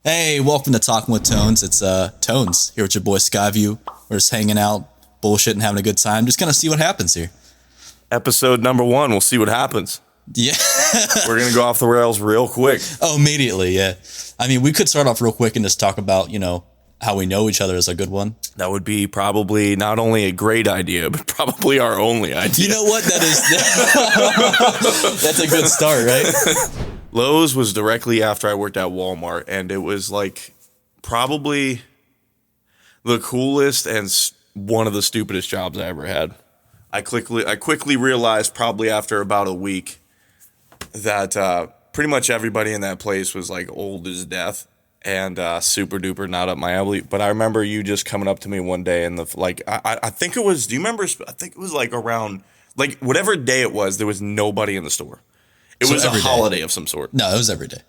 Hey, welcome to Talking with Tones. It's Tones here with your boy Skyview. We're just hanging out, bullshitting, having a good time. Just gonna see what happens here. Episode number 1. We'll see what happens. Yeah. We're going to go off the rails real quick. Oh, immediately, yeah. I mean, we could start off real quick and just talk about, how we know each other is a good one. That would be probably not only a great idea, but probably our only idea. You know what? That is that's a good start, right? Lowe's was directly after I worked at Walmart, and it was like probably the coolest and one of the stupidest jobs I ever had. I quickly realized probably after about a week that pretty much everybody in that place was like old as death and super duper not up my alley. But I remember you just coming up to me one day and I think it was, do you remember? I think it was like around like whatever day it was, there was nobody in the store. It was a holiday of some sort. No, it was every day.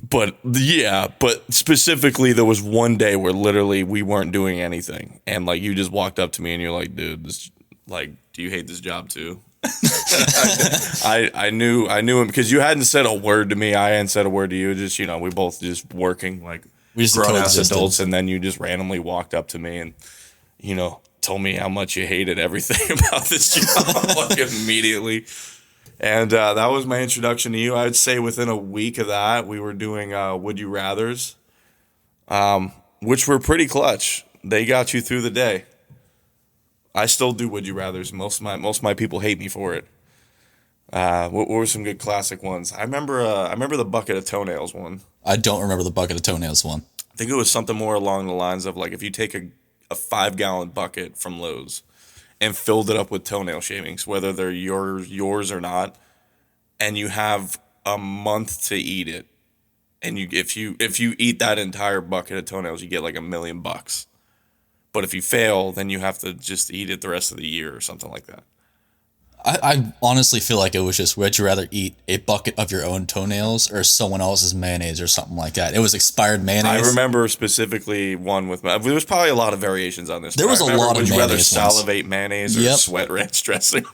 But yeah, but specifically there was one day where literally we weren't doing anything. And like you just walked up to me and you're like, dude, this like, do you hate this job too? I knew him because you hadn't said a word to me. I hadn't said a word to you. Just, we both just working like grown ass adults. And then you just randomly walked up to me and, told me how much you hated everything about this job like immediately. And that was my introduction to you. I would say within a week of that, we were doing Would You Rathers, which were pretty clutch. They got you through the day. I still do Would You Rathers. Most of my people hate me for it. What were some good classic ones? I remember the bucket of toenails one. I don't remember the bucket of toenails one. I think it was something more along the lines of like if you take a 5-gallon bucket from Lowe's and filled it up with toenail shavings, whether they're yours or not, and you have a month to eat it, and if you eat that entire bucket of toenails, you get like $1 million. But if you fail, then you have to just eat it the rest of the year or something like that. I honestly feel like it was just, would you rather eat a bucket of your own toenails or someone else's mayonnaise or something like that? It was expired mayonnaise. I remember specifically one with, there was probably a lot of variations on this. There was a lot of mayonnaise. Would you rather salivate mayonnaise or sweat ranch dressing?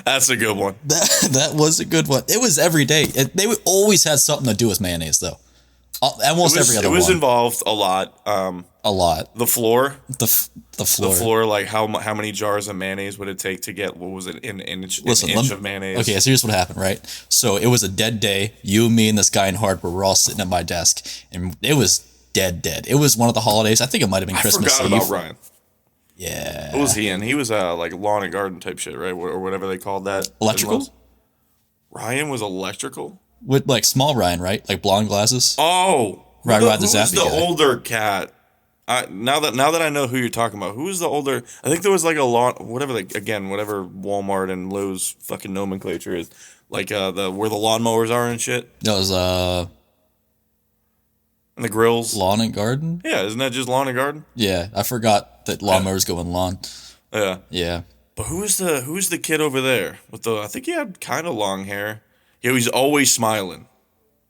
That's a good one. That was a good one. It was every day. They always had something to do with mayonnaise, though. Almost every other one. It was involved a lot. A lot. The floor. The floor. The floor, like how many jars of mayonnaise would it take to get, what was it, an inch of mayonnaise? Okay, so here's what happened, right? So it was a dead day. You, me, and this guy in hardware were all sitting at my desk, and it was dead. It was one of the holidays. I think it might have been Christmas Eve. I forgot about Ryan. Yeah. What was he in? He was like lawn and garden type shit, right? Or whatever they called that. Electrical? Ryan was electrical? With like small Ryan, right? Like blonde glasses? Oh. Right, who's the guy. Older cat? Now that I know who you're talking about, who is the older? I think there was like a lawn, whatever Walmart and Lowe's fucking nomenclature is, like where the lawnmowers are and shit. That was and the grills. Lawn and garden. Yeah, isn't that just lawn and garden? Yeah, I forgot that lawnmowers go in lawn. Yeah. Yeah. But who's the kid over there with the? I think he had kind of long hair. Yeah, he's always smiling.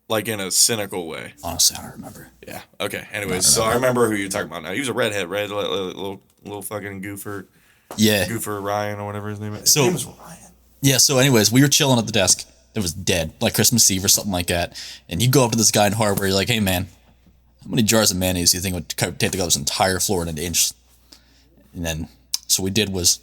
Like in a cynical way. Honestly, I don't remember. Yeah. Okay. Anyways, so I remember who you're talking about now. He was a redhead, right? Little fucking goofer. Yeah. Goofer Ryan or whatever his name is. His name was Ryan. Yeah. So, anyways, we were chilling at the desk. It was dead, like Christmas Eve or something like that. And you go up to this guy in hardware. You're like, "Hey, man, how many jars of mayonnaise do you think it would take to go this entire floor in an inch?" And then, so we did was.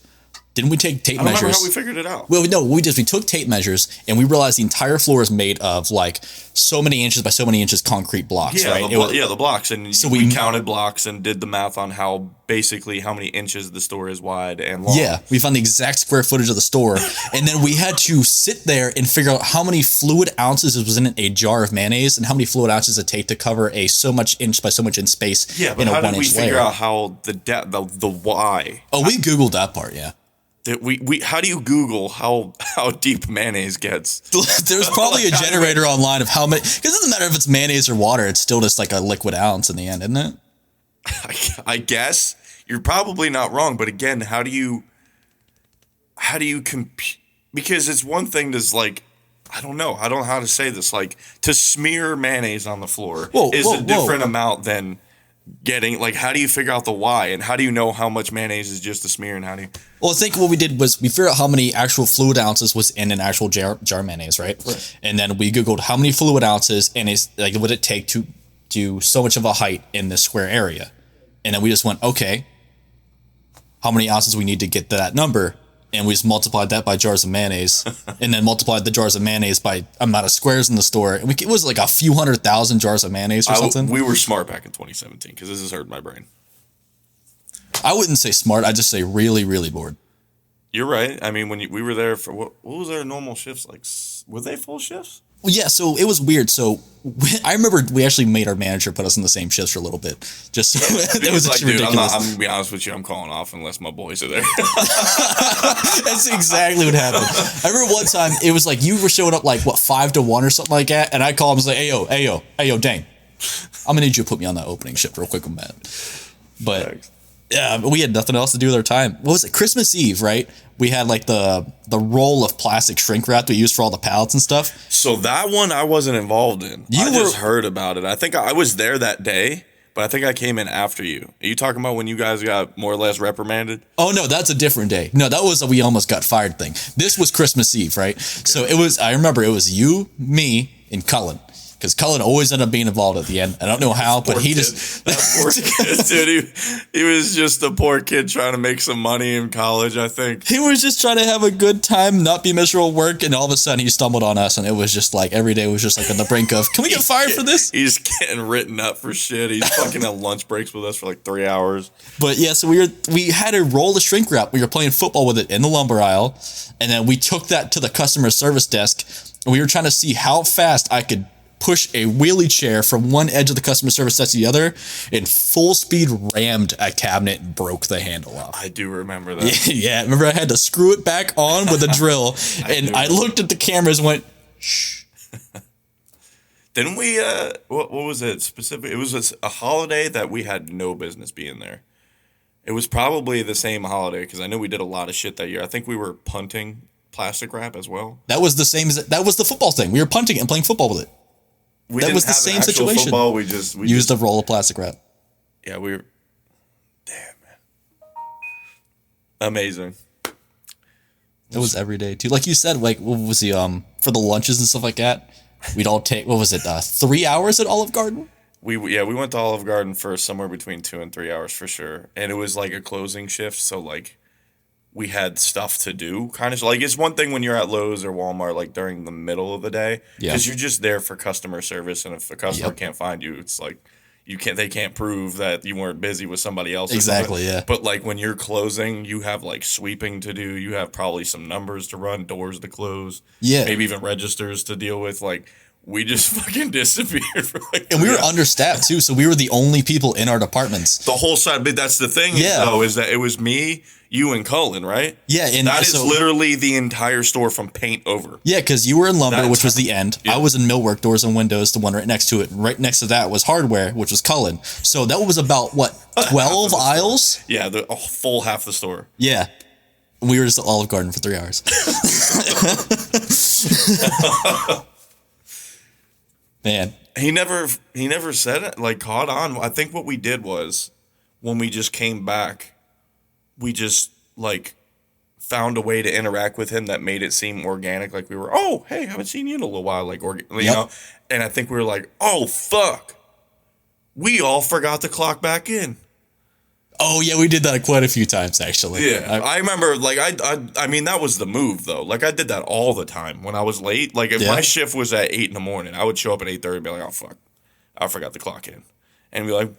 Didn't we take tape measures? I don't remember how we figured it out. Well, no, we took tape measures and we realized the entire floor is made of like so many inches by so many inches concrete blocks, right? The blocks. And so we counted blocks and did the math on how many inches the store is wide and long. Yeah, we found the exact square footage of the store. And then we had to sit there and figure out how many fluid ounces was in a jar of mayonnaise and how many fluid ounces it take to cover a so much inch by so much in space. Yeah, but how did we figure out how the why? Oh, we Googled that part, yeah. How do you Google how deep mayonnaise gets? There's probably a generator online of how many, because it doesn't matter if it's mayonnaise or water, it's still just like a liquid ounce in the end, isn't it? I guess you're probably not wrong, but again, how do you compute? Because it's one thing to like, I don't know how to say this, like to smear mayonnaise on the floor is a different amount than getting, like, how do you figure out the why? And how do you know how much mayonnaise is just a smear? And how do you... Well, I think what we did was we figured out how many actual fluid ounces was in an actual jar of mayonnaise, right? And then we Googled how many fluid ounces and it's like would it take to do so much of a height in this square area. And then we just went, okay, how many ounces we need to get to that number? And we just multiplied that by jars of mayonnaise and then multiplied the jars of mayonnaise by amount of squares in the store. And it was like a few 100,000 jars of mayonnaise or something. We were smart back in 2017 because this has hurt my brain. I wouldn't say smart. I'd just say really, really bored. You're right. I mean, when we were there for what was their normal shifts like? Were they full shifts? Well, yeah. So it was weird. So I remember we actually made our manager put us in the same shifts for a little bit. Just so it was like, dude, ridiculous. I'm gonna be honest with you. I'm calling off unless my boys are there. That's exactly what happened. I remember one time it was like you were showing up like 5 to 1 or something like that, and I called him and was like, "Hey yo, dang, I'm gonna need you to put me on that opening shift real quick, Matt." But. Thanks. Yeah, we had nothing else to do with our time. What was it? Christmas Eve, right? We had like the roll of plastic shrink wrap we used for all the pallets and stuff. So that one I wasn't involved in. I just heard about it. I think I was there that day, but I think I came in after you. Are you talking about when you guys got more or less reprimanded? Oh, no, that's a different day. No, that was a we almost got fired thing. This was Christmas Eve, right? Okay. So I remember it was you, me, and Cullen. Because Cullen always ended up being involved at the end. I don't know how, but he just... That poor kid, dude. He was just a poor kid trying to make some money in college, I think. He was just trying to have a good time, not be miserable at work, and all of a sudden he stumbled on us, and it was just like, every day was just like on the brink of, can we get fired for this? He's getting written up for shit. He's fucking at lunch breaks with us for like 3 hours. But yeah, so we had a roll of shrink wrap. We were playing football with it in the lumber aisle, and then we took that to the customer service desk, and we were trying to see how fast I could push a wheelie chair from one edge of the customer service desk to the other and full speed rammed a cabinet and broke the handle off. I do remember that. Yeah, remember I had to screw it back on with a drill and I looked at the cameras and went, shh. Didn't we, what was it specific? It was a holiday that we had no business being there. It was probably the same holiday because I know we did a lot of shit that year. I think we were punting plastic wrap as well. That was the same as, that was the football thing. We were punting it and playing football with it. That was the same situation. Football, we used a roll of plastic wrap. Yeah, we were. Damn, man. Amazing. It was every day too. Like you said, like what was the for the lunches and stuff like that? We'd all take 3 hours at Olive Garden. We went to Olive Garden for somewhere between 2 and 3 hours for sure, and it was like a closing shift, so like. We had stuff to do, kind of like it's one thing when you're at Lowe's or Walmart, like during the middle of the day, because you're just there for customer service, and if a customer can't find you, it's like they can't prove that you weren't busy with somebody else. Exactly, yeah. But like when you're closing, you have like sweeping to do, you have probably some numbers to run, doors to close, maybe even registers to deal with. Like we just fucking disappeared for like, and we were understaffed too, so we were the only people in our departments. The whole side, but that's the thing, though, is that it was me. You and Cullen, right? Yeah. And that is literally the entire store from paint over. Yeah, because you were in lumber, which was the end. Yeah. I was in millwork, doors and windows, the one right next to it. Right next to that was hardware, which was Cullen. So that was about, 12 aisles? Yeah, a full half the store. Yeah. We were just at Olive Garden for 3 hours. Man. He never said it, like, caught on. I think what we did was, when we just came back, we just like found a way to interact with him that made it seem organic. Like we were, oh, hey, haven't seen you in a little while. Like, you know, and I think we were like, oh, fuck. We all forgot to clock back in. Oh, yeah, we did that quite a few times, actually. Yeah, I remember, like, I mean, that was the move, though. Like, I did that all the time when I was late. Like, if my shift was at 8 in the morning, I would show up at 8:30 and be like, oh, fuck, I forgot to clock in. And be like,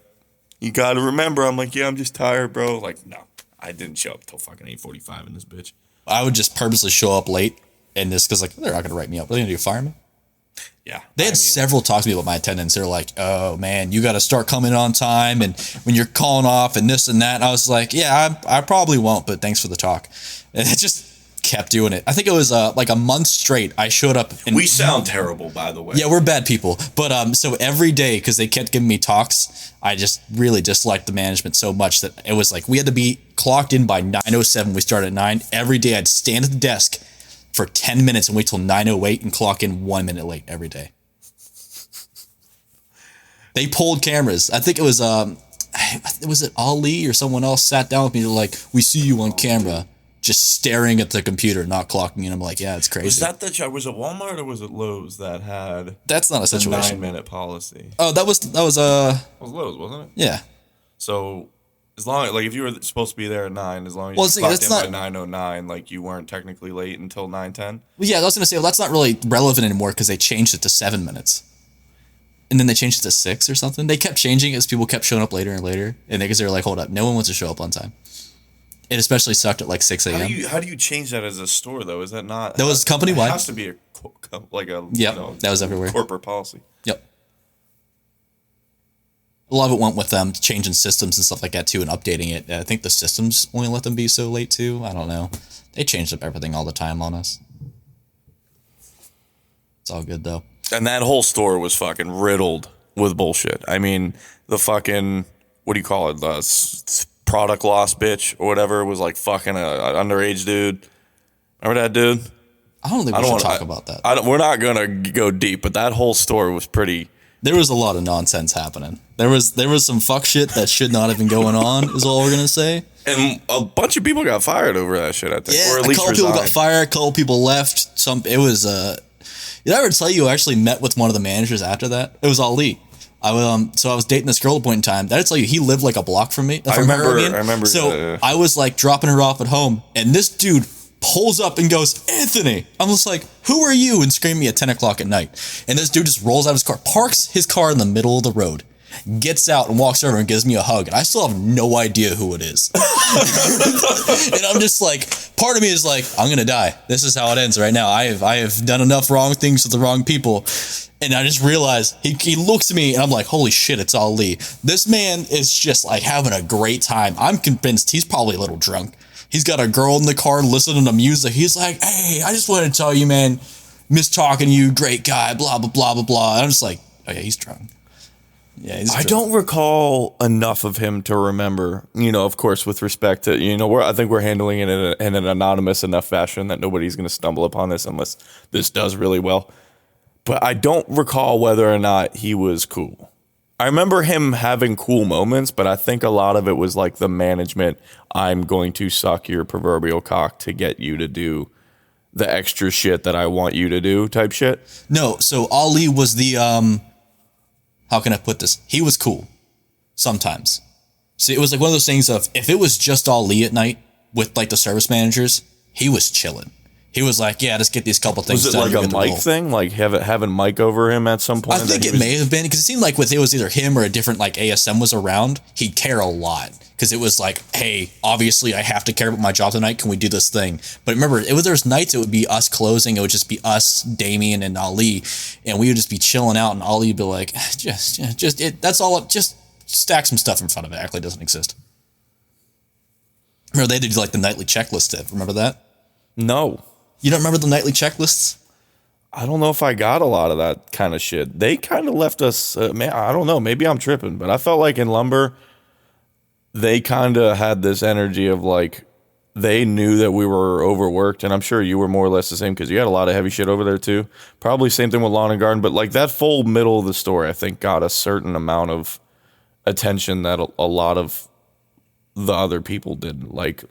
you got to remember. I'm like, yeah, I'm just tired, bro. Like, no. I didn't show up until fucking 8:45 in this bitch. I would just purposely show up late in this because, like, they're not going to write me up. Are they going to do fire me? Yeah. They had several talks to me about my attendance. They're like, oh, man, you got to start coming on time. And when you're calling off and this and that. And I was like, yeah, I probably won't, but thanks for the talk. And it just kept doing it. I think it was like a month straight. I showed up. And we sound terrible, by the way. Yeah, we're bad people. But so every day, because they kept giving me talks, I just really disliked the management so much that it was like we had to be clocked in by 9:07. We started at 9. Every day I'd stand at the desk for 10 minutes and wait till 9:08 and clock in 1 minute late every day. They pulled cameras. I think it was was it Ali or someone else sat down with me, like, we see you on camera just staring at the computer, not clocking in. I'm like, yeah, it's crazy. Was that was it Walmart or was it Lowe's that had that's not a situation. 9-minute policy? Oh, that was it was Lowe's, wasn't it? Yeah. So as long like if you were supposed to be there at 9, as long as you clocked in by 9:09, like you weren't technically late until 9:10. Well, yeah, I was gonna say, well, that's not really relevant anymore because they changed it to 7 minutes. And then they changed it to 6 or something. They kept changing as people kept showing up later and later. And because they were like, hold up, no one wants to show up on time. It especially sucked at like 6 a.m. How do you change that as a store though? Is that not? That was company wide. It has to be that was everywhere. Corporate policy. Yep. A lot of it went with them changing systems and stuff like that too, and updating it. I think the systems only let them be so late too. I don't know. They changed up everything all the time on us. It's all good though. And that whole store was fucking riddled with bullshit. I mean, the fucking, what do you call it? The product loss bitch or whatever was like fucking an underage dude. Remember that dude? I don't think we should talk about that. We're not going to go deep, but that whole store was pretty. There was a lot of nonsense happening. There was some fuck shit that should not have been going on, is all we're going to say. And a bunch of people got fired over that shit, I think. Yeah, or at least a couple people got fired, a couple people left. It was, did I ever tell you I actually met with one of the managers after that? It was Ali. So I was dating this girl at a point in time. Did I tell you he lived like a block from me? I remember. So I was like dropping her off at home, and this dude pulls up and goes, Anthony. I'm just like, who are you? And screaming me at 10 o'clock at night. And this dude just rolls out of his car, parks his car in the middle of the road, gets out and walks over and gives me a hug. And I still have no idea who it is. And I'm just like, part of me is like, I'm going to die. This is how it ends right now. I have done enough wrong things to the wrong people. And I just realized he looks at me and I'm like, holy shit, it's Ali. This man is just like having a great time. I'm convinced he's probably a little drunk. He's got a girl in the car listening to music. He's like, hey, I just wanted to tell you, man, miss talking to you, great guy, blah, blah, blah, blah, blah. And I'm just like, oh yeah, he's drunk. Yeah, he's drunk. I don't recall enough of him to remember, of course, with respect to, I think we're handling it in an anonymous enough fashion that nobody's going to stumble upon this unless this does really well. But I don't recall whether or not he was cool. I remember him having cool moments, but I think a lot of it was like the management, I'm going to suck your proverbial cock to get you to do the extra shit that I want you to do type shit. No, so Ali was the, how can I put this? He was cool. Sometimes. See, it was like one of those things of, if it was just Ali at night with like the service managers, he was chilling. He was like, yeah, just get these couple things done. Was it like a Mike thing? Like having Mike over him at some point? I think it may have been, because it seemed like it was either him or a different like ASM was around, he'd care a lot. Because it was like, hey, obviously I have to care about my job tonight. Can we do this thing? But remember, there's nights it would be us closing. It would just be us, Damien, and Ali. And we would just be chilling out. And Ali would be like, that's all. Just stack some stuff in front of it. Act like it doesn't exist. Remember, they did like the nightly checklist tip. Remember that? No. You don't remember the nightly checklists? I don't know if I got a lot of that kind of shit. They kind of left us, man, I don't know. Maybe I'm tripping, but I felt like in lumber, they kind of had this energy of like, they knew that we were overworked. And I'm sure you were more or less the same because you had a lot of heavy shit over there too. Probably same thing with lawn and garden, but like that full middle of the store, I think got a certain amount of attention that a lot of the other people didn't. Like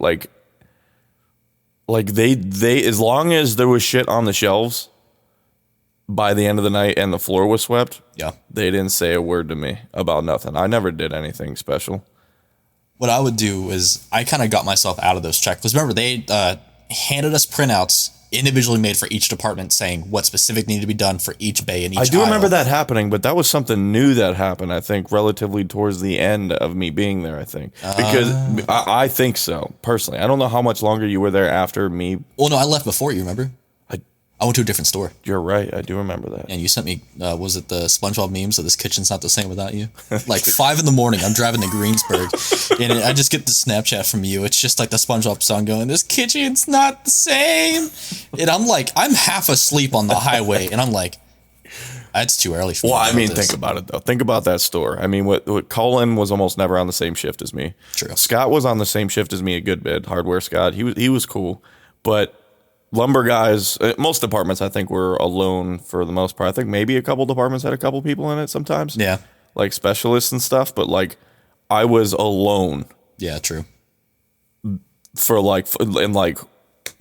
they as long as there was shit on the shelves by the end of the night and the floor was swept, yeah, they didn't say a word to me about nothing. I never did anything special. What I would do is I kind of got myself out of those checklists. Remember, they handed us printouts individually made for each department saying what specific needed to be done for each bay and each I do aisle. remember that happening, but that was something new that happened, I think, relatively towards the end of me being there, I think. Because I think so, personally. I don't know how much longer you were there after me. Well, no, I left before you, remember? I went to a different store. You're right. I do remember that. And you sent me, was it the SpongeBob memes that this kitchen's not the same without you? Like 5 a.m, I'm driving to Greensburg, and I just get the Snapchat from you. It's just like the SpongeBob song going, this kitchen's not the same. And I'm like, I'm half asleep on the highway, and I'm like, it's too early for me. Well, I mean, think about it, though. Think about that store. I mean, what Colin was almost never on the same shift as me. True. Scott was on the same shift as me a good bit. Hardware Scott. He was cool. But lumber guys, most departments, I think, were alone for the most part. I think maybe a couple departments had a couple people in it sometimes. Yeah. Like specialists and stuff. But like, I was alone. Yeah, true.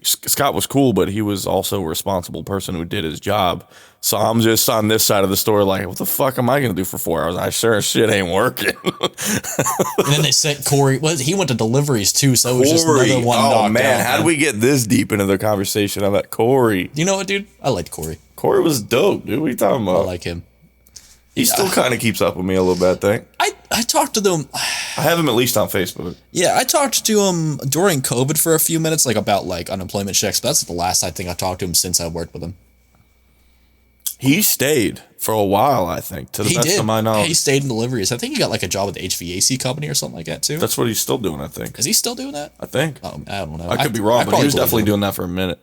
Scott was cool, but he was also a responsible person who did his job. So I'm just on this side of the store like, what the fuck am I going to do for 4 hours? I sure as shit ain't working. And then they sent Corey. Well, he went to deliveries too, so it was just another one. Oh, man. How did we get this deep into the conversation about Corey? You know what, dude? I liked Corey. Corey was dope, dude. What are you talking about? I like him. He still kind of keeps up with me a little bit, I think. I talked to them. I have him at least on Facebook. Yeah, I talked to him during COVID for a few minutes, like about like unemployment checks. But that's the last I think I talked to him since I worked with him. He stayed for a while, I think, to the best of my knowledge. He stayed in deliveries. I think he got like a job with the HVAC company or something like that too. That's what he's still doing, I think. Is he still doing that? I think. I don't know. I could be wrong, but he was definitely doing that for a minute.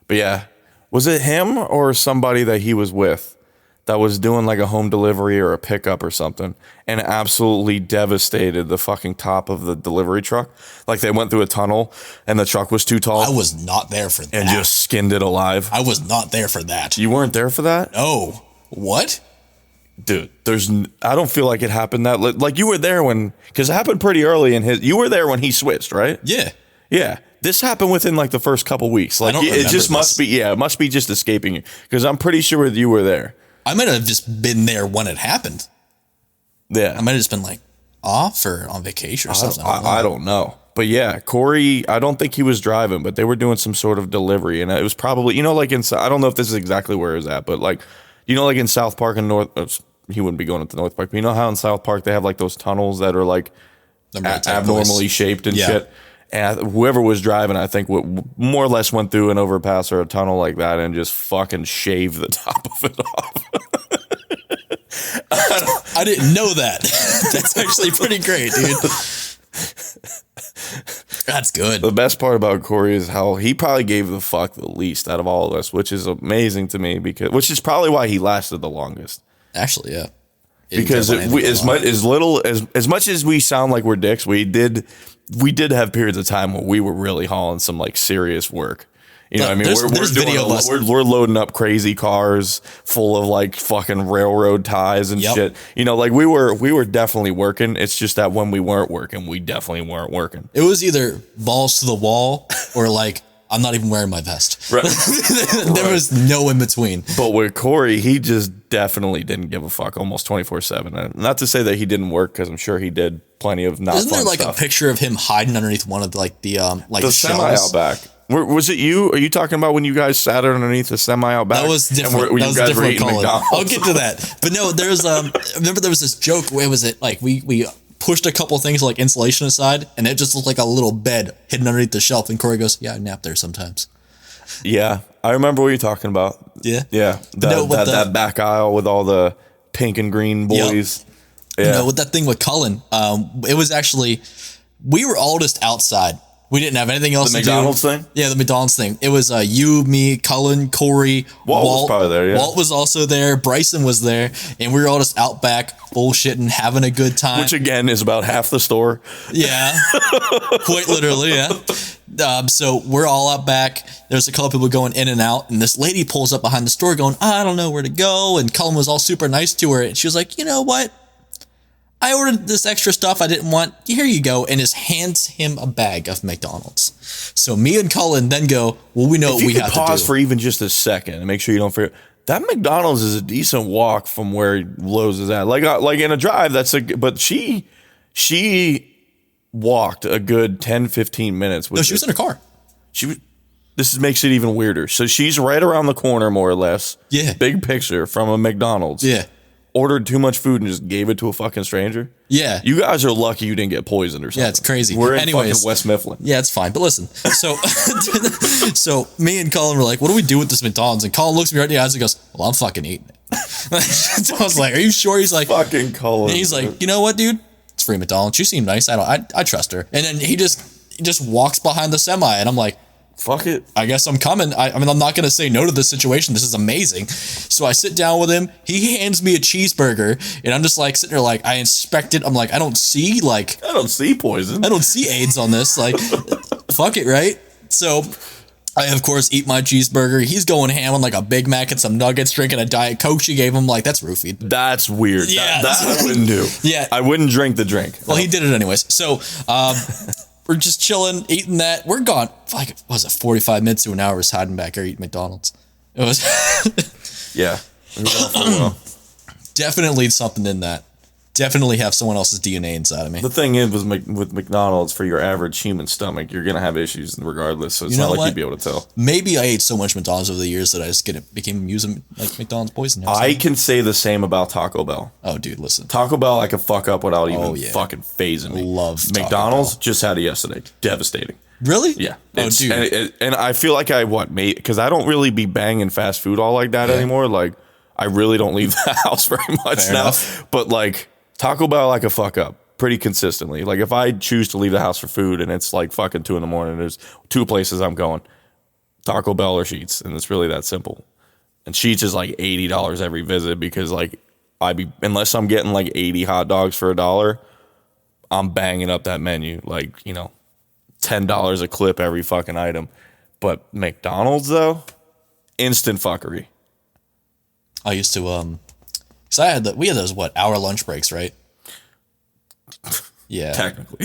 But yeah, was it him or somebody that he was with that was doing like a home delivery or a pickup or something and absolutely devastated the fucking top of the delivery truck? Like they went through a tunnel and the truck was too tall. I was not there for that. And just skinned it alive. I was not there for that. You weren't there for that? No. What? Dude, I don't feel like it happened that, like you were there because it happened pretty early you were there when he switched, right? Yeah. Yeah. This happened within like the first couple weeks. Like it just must be, it must be just escaping you because I'm pretty sure you were there. I might have just been there when it happened. Yeah. I might have just been like off or on vacation or something. I don't know. But yeah, Corey, I don't think he was driving, but they were doing some sort of delivery. And it was probably, like I don't know if this is exactly where it was at, but like, like in South Park and he wouldn't be going up to North Park. But you know how in South Park they have like those tunnels that are like abnormally shaped and shit? And whoever was driving, I think, more or less went through an overpass or a tunnel like that and just fucking shaved the top of it off. I didn't know that. That's actually pretty great, dude. That's good. The best part about Corey is how he probably gave the fuck the least out of all of us, which is amazing to me which is probably why he lasted the longest. Actually, yeah. Because as much as we sound like we're dicks, we did have periods of time where we were really hauling some like serious work. You know what I mean? We're loading up crazy cars full of like fucking railroad ties and shit. Like we were definitely working. It's just that when we weren't working, we definitely weren't working. It was either balls to the wall or like, I'm not even wearing my vest. Right. There was no in between. But with Corey, he just definitely didn't give a fuck almost 24/7. Not to say that he didn't work, because I'm sure he did plenty of not fun stuff. Isn't there like a picture of him hiding underneath one of the semi out back? Was it you? Are you talking about when you guys sat underneath the semi out back? That was different. That was different. I'll get to that. But no, there's remember there was this joke. Where was it? Like we pushed a couple things like insulation aside, and it just looked like a little bed hidden underneath the shelf. And Corey goes, "Yeah, I nap there sometimes." Yeah, I remember what you're talking about. Yeah, yeah, that back aisle with all the pink and green boys. Yep. Yeah, with that thing with Cullen, it was actually we were all just outside. We didn't have anything else to do. The McDonald's thing? Yeah, the McDonald's thing. It was you, me, Cullen, Corey, Walt was probably there, yeah. Walt was also there. Bryson was there. And we were all just out back, bullshitting, having a good time. Which, again, is about half the store. Yeah. Quite literally, yeah. So we're all out back. There's a couple people going in and out. And this lady pulls up behind the store going, I don't know where to go. And Cullen was all super nice to her. And she was like, you know what? I ordered this extra stuff I didn't want. Here you go. And just hands him a bag of McDonald's. So me and Cullen then go, well, we know what we have to do. Pause for even just a second and make sure you don't forget. That McDonald's is a decent walk from where Lowe's is at. Like in a drive, but she walked a good 10, 15 minutes. No, she was in her car. This makes it even weirder. So she's right around the corner, more or less. Yeah. Big picture from a McDonald's. Yeah. Ordered too much food and just gave it to a fucking stranger. Yeah. You guys are lucky you didn't get poisoned or something. Yeah, it's crazy. We're in fucking West Mifflin. Yeah, it's fine. But listen, so so me and Colin were like, what do we do with this McDonald's? And Colin looks me right in the eyes and goes, well, I'm fucking eating it. So I was like, are you sure? He's like, fucking Colin. He's like, you know what, dude? It's free McDonald's. You seem nice. I trust her. And then he just walks behind the semi and I'm like, fuck it. I guess I'm coming. I mean, I'm not going to say no to this situation. This is amazing. So I sit down with him. He hands me a cheeseburger, and I'm just like sitting there like, I inspect it. I'm like, I don't see poison. I don't see AIDS on this. Like, fuck it, right? So I, of course, eat my cheeseburger. He's going ham on like a Big Mac and some nuggets, drinking a Diet Coke she gave him. Like, that's roofied. That's weird. Yeah. That I wouldn't do. Yeah. I wouldn't drink the drink. Well, he did it anyways. So, we're just chilling, eating that. We're gone, like, what was it, 45 minutes to an hour, just hiding back here eating McDonald's. It was... Yeah. Definitely something in that. Definitely have someone else's DNA inside of me. The thing is, with McDonald's, for your average human stomach, you're going to have issues regardless, so it's not like you'd be able to tell. Maybe I ate so much McDonald's over the years that I just became using like McDonald's poison. I can say the same about Taco Bell. Oh, dude, listen. Taco Bell, I can fuck up without even fucking phasing me. Love McDonald's, just had it yesterday. Devastating. Really? Yeah. Oh, dude. And I feel like because I don't really be banging fast food all like that anymore. Like, I really don't leave the house very much Fair now. enough. But, like, Taco Bell, I can fuck up pretty consistently. Like, if I choose to leave the house for food and it's like fucking 2 a.m, there's 2 places I'm going, Taco Bell or Sheetz, and it's really that simple. And Sheetz is like $80 every visit because like unless I'm getting like 80 hot dogs for $1, I'm banging up that menu like, you know, $10 a clip every fucking item. But McDonald's though, instant fuckery. I used to because we had those hour lunch breaks, right? Yeah, technically,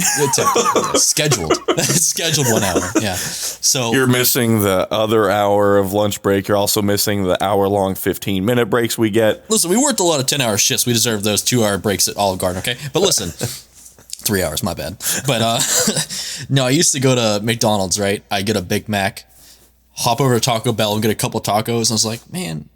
scheduled 1 hour. Yeah, so you're missing the other hour of lunch break. You're also missing the hour-long 15-minute breaks we get. Listen, we worked a lot of 10-hour shifts. We deserve those 2-hour breaks at Olive Garden. Okay, but listen. 3 hours, my bad. But no, I used to go to McDonald's, right? I get a Big Mac, hop over to Taco Bell and get a couple tacos, and I was like, man,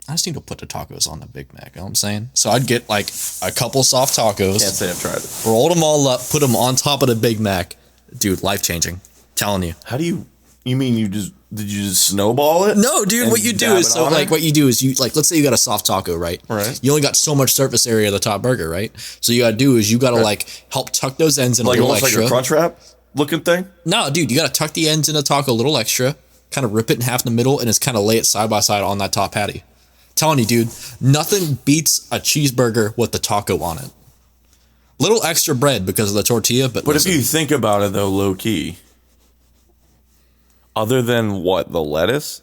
I just need to put the tacos on the Big Mac. You know what I'm saying? So I'd get like a couple soft tacos. Can't say I've tried it. Rolled them all up, put them on top of the Big Mac. Dude, life-changing. Telling you. How do you mean did you just snowball it? No, dude, what you do is, let's say you got a soft taco, right? Right. You only got so much surface area of the top burger, right? So you gotta do is you gotta like help tuck those ends in a little extra. Like a crunch wrap looking thing? No, dude, you gotta tuck the ends in the taco a little extra, kind of rip it in half in the middle, and just kind of lay it side by side on that top patty. Telling you, dude, nothing beats a cheeseburger with the taco on it. Little extra bread because of the tortilla, but if you think about it though, low key, other than the lettuce?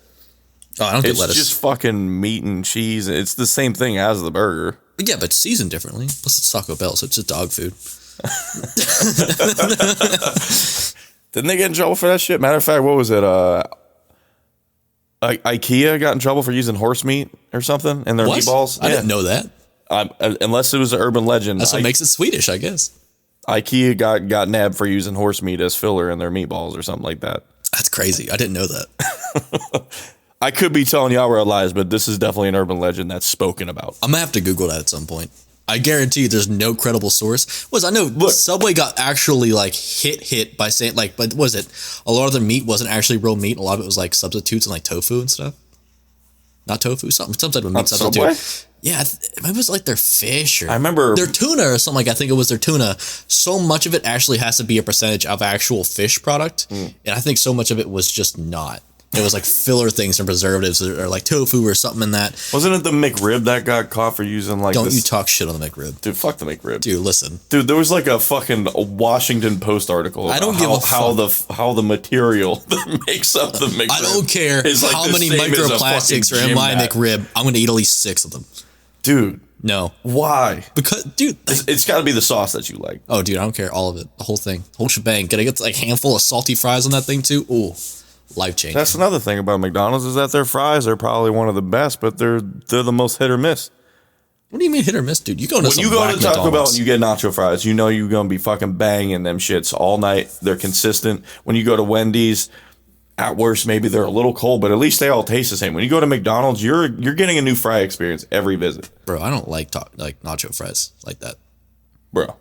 Oh, I don't get lettuce. It's just fucking meat and cheese. It's the same thing as the burger. Yeah, but seasoned differently. Plus it's Taco Bell, so it's just dog food. Didn't they get in trouble for that shit? Matter of fact, what was it? IKEA got in trouble for using horse meat or something in their meatballs. I didn't know that. Unless it was an urban legend. That's what makes it Swedish, I guess. IKEA got nabbed for using horse meat as filler in their meatballs or something like that. That's crazy. I didn't know that. I could be telling you outright lies, but this is definitely an urban legend that's spoken about. I'm gonna have to Google that at some point. I guarantee you there's no credible source. I know Subway got actually like hit by saying like, but was it a lot of their meat wasn't actually real meat? A lot of it was like substitutes and like tofu and stuff. Not tofu, some type of meat substitute. Subway? Yeah, it was like their fish or I remember their tuna or something. I think it was their tuna. So much of it actually has to be a percentage of actual fish product, and I think so much of it was just not. It was like filler things and preservatives or like tofu or something in that. Wasn't it the McRib that got caught for using like Don't you talk shit on the McRib. Dude, fuck the McRib. Dude, listen. Dude, there was like a fucking Washington Post article about how the material that makes up the McRib. I don't care like how many microplastics are in my McRib. I'm going to eat at least 6 of them. Dude. No. Why? Because, dude. It's got to be the sauce that you like. Oh, dude, I don't care. All of it. The whole thing. Whole shebang. Can I get like a handful of salty fries on that thing too? Ooh. Life-changing. That's another thing about McDonald's is that their fries are probably one of the best, but they're the most hit or miss. What do you mean hit or miss, dude? When you go to Taco Bell and you get nacho fries, you know you're going to be fucking banging them shits all night. They're consistent. When you go to Wendy's, at worst, maybe they're a little cold, but at least they all taste the same. When you go to McDonald's, you're getting a new fry experience every visit. Bro, I don't like nacho fries like that. Bro.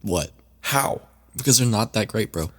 What? How? Because they're not that great, bro.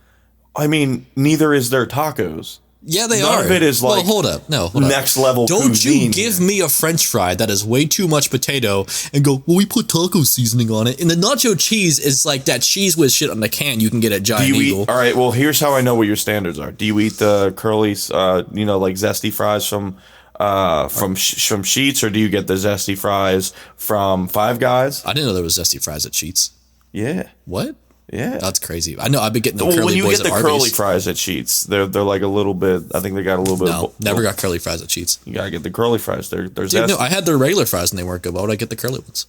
I mean, neither is their tacos. Yeah, they are. None of it is like hold up. Next level Don't cuisine you give me a French fry that is way too much potato and go, well, we put taco seasoning on it. And the nacho cheese is like that cheese with shit on the can you can get at Giant Eagle. All right, well, here's how I know what your standards are. Do you eat the curly, like zesty fries from Sheetz, or do you get the zesty fries from Five Guys? I didn't know there was zesty fries at Sheetz. Yeah. What? Yeah, that's crazy. I know. I've been getting the when you boys get the at curly fries at Sheetz, they're like a little bit. I think they got a little bit. No, never got curly fries at Sheetz. You gotta get the curly fries. There's Dude, no, I had their regular fries and they weren't good. Why would I get the curly ones?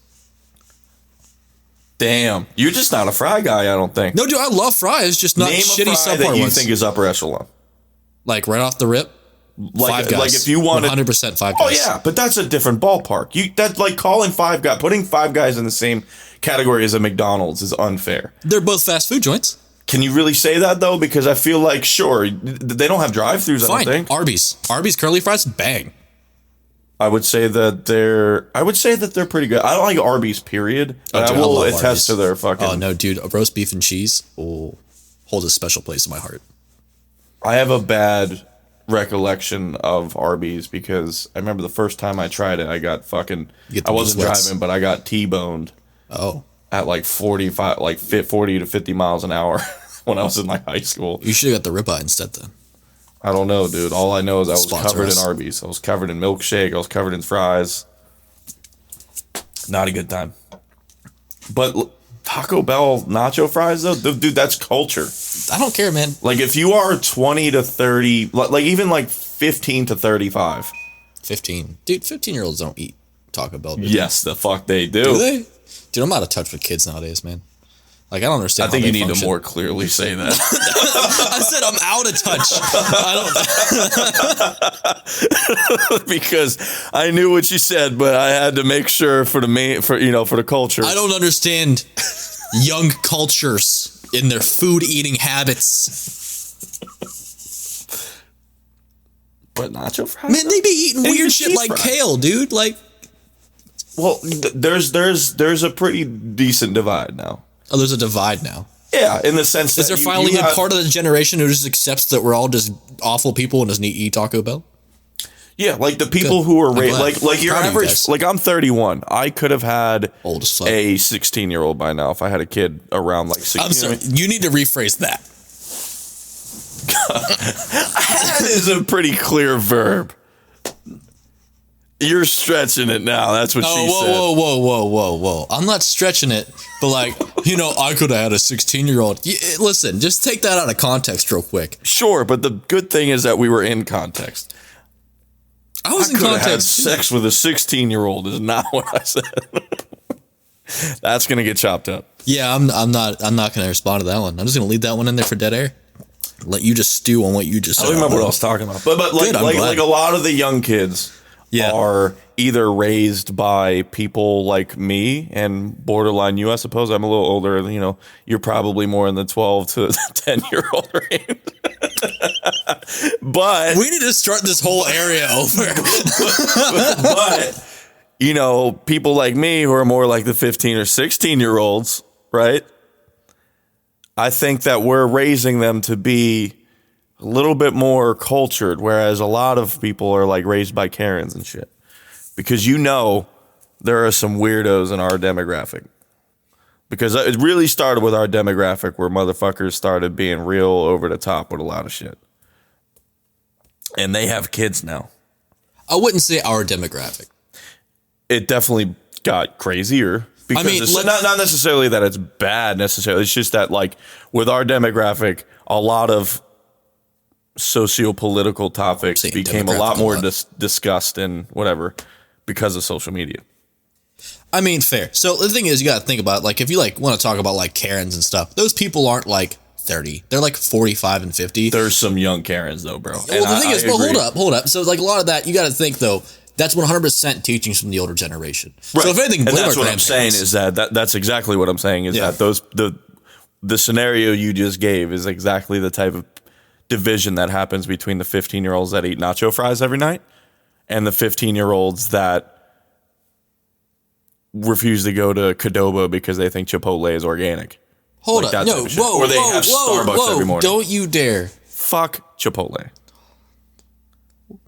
Damn, you're just not a fry guy. I don't think. No, dude, I love fries, just not Name shitty a fry subpar that you ones. think is upper echelon. Like right off the rip. Five Guys. Like if you wanted 100% Five Guys. Oh yeah, but that's a different ballpark. That's like calling putting Five Guys in the same category as a McDonald's is unfair. They're both fast food joints. Can you really say that though? Because I feel like sure they don't have drive-throughs. Fine. I don't think Arby's curly fries, bang. I would say that they're pretty good. I don't like Arby's, period. But Dude, I will Arby's. attest to their fucking. Oh no, dude, a roast beef and cheese holds a special place in my heart. I have a bad recollection of Arby's because I remember the first time I tried it, I got fucking. I wasn't driving, but I got T-boned. Oh. At like 40 to 50 miles an hour when I was in like high school. You should have got the ribeye instead then. I don't know, dude. All I know is I was covered in Arby's. I was covered in milkshake. I was covered in fries. Not a good time. But Taco Bell nacho fries, though, dude, that's culture. I don't care, man. Like, if you are 20 to 30, like even like 15 to 35. 15. Dude, 15-year-olds don't eat Taco Bell. Yes, the fuck they do. Do they? Dude, I'm out of touch with kids nowadays, man. Like, I don't understand. I think you need to more clearly say that. I said I'm out of touch. Because I knew what you said, but I had to make sure for the culture. I don't understand young cultures in their food eating habits. But nacho fries? Man, they be eating weird shit like kale, dude. Like, well, there's a pretty decent divide now. Oh, there's a divide now. Yeah, in the sense that is there finally a part of the generation who just accepts that we're all just awful people and doesn't eat Taco Bell? Yeah, like the people who are like your average. Like I'm 31. I could have had old as fuck. A 16-year-old by now if I had a kid around like 16. I'm sorry. You need to rephrase that. That is a pretty clear verb. You're stretching it now. That's what she said. Whoa. I'm not stretching it, but like, I could have had a 16-year-old. Listen, just take that out of context real quick. Sure, but the good thing is that we were in context. I was in context. Had sex with a 16-year-old is not what I said. That's gonna get chopped up. Yeah, I'm not gonna respond to that one. I'm just gonna leave that one in there for dead air. Let you just stew on what you just said. I don't remember what I was talking about. But like a lot of the young kids are either raised by people like me and borderline you, I suppose. I'm a little older, you're probably more in the 12 to 10-year-old range. But we need to start this whole area over. but people like me who are more like the 15 or 16-year-olds, right? I think that we're raising them to be a little bit more cultured, whereas a lot of people are like raised by Karens and shit. Because there are some weirdos in our demographic. Because it really started with our demographic where motherfuckers started being real over the top with a lot of shit. And they have kids now. I wouldn't say our demographic. It definitely got crazier. Because it's not necessarily that it's bad necessarily. It's just that like with our demographic, a lot of socio-political topics became a lot more discussed and whatever because of social media. I mean, fair. So the thing is, you got to think about like if you like want to talk about like Karens and stuff. Those people aren't like 30; they're like 45 and 50. There's some young Karens though, bro. Well, the thing is, hold up. So like a lot of that, you got to think though. That's 100% teachings from the older generation. Right. So if anything, and that's what I'm saying is that's exactly what I'm saying is that the scenario you just gave is exactly the type of division that happens between the 15-year-olds that eat nacho fries every night and the 15-year-olds that refuse to go to Qdoba because they think Chipotle is organic. Hold up. No, whoa, or they have Starbucks every morning. Don't you dare. Fuck Chipotle.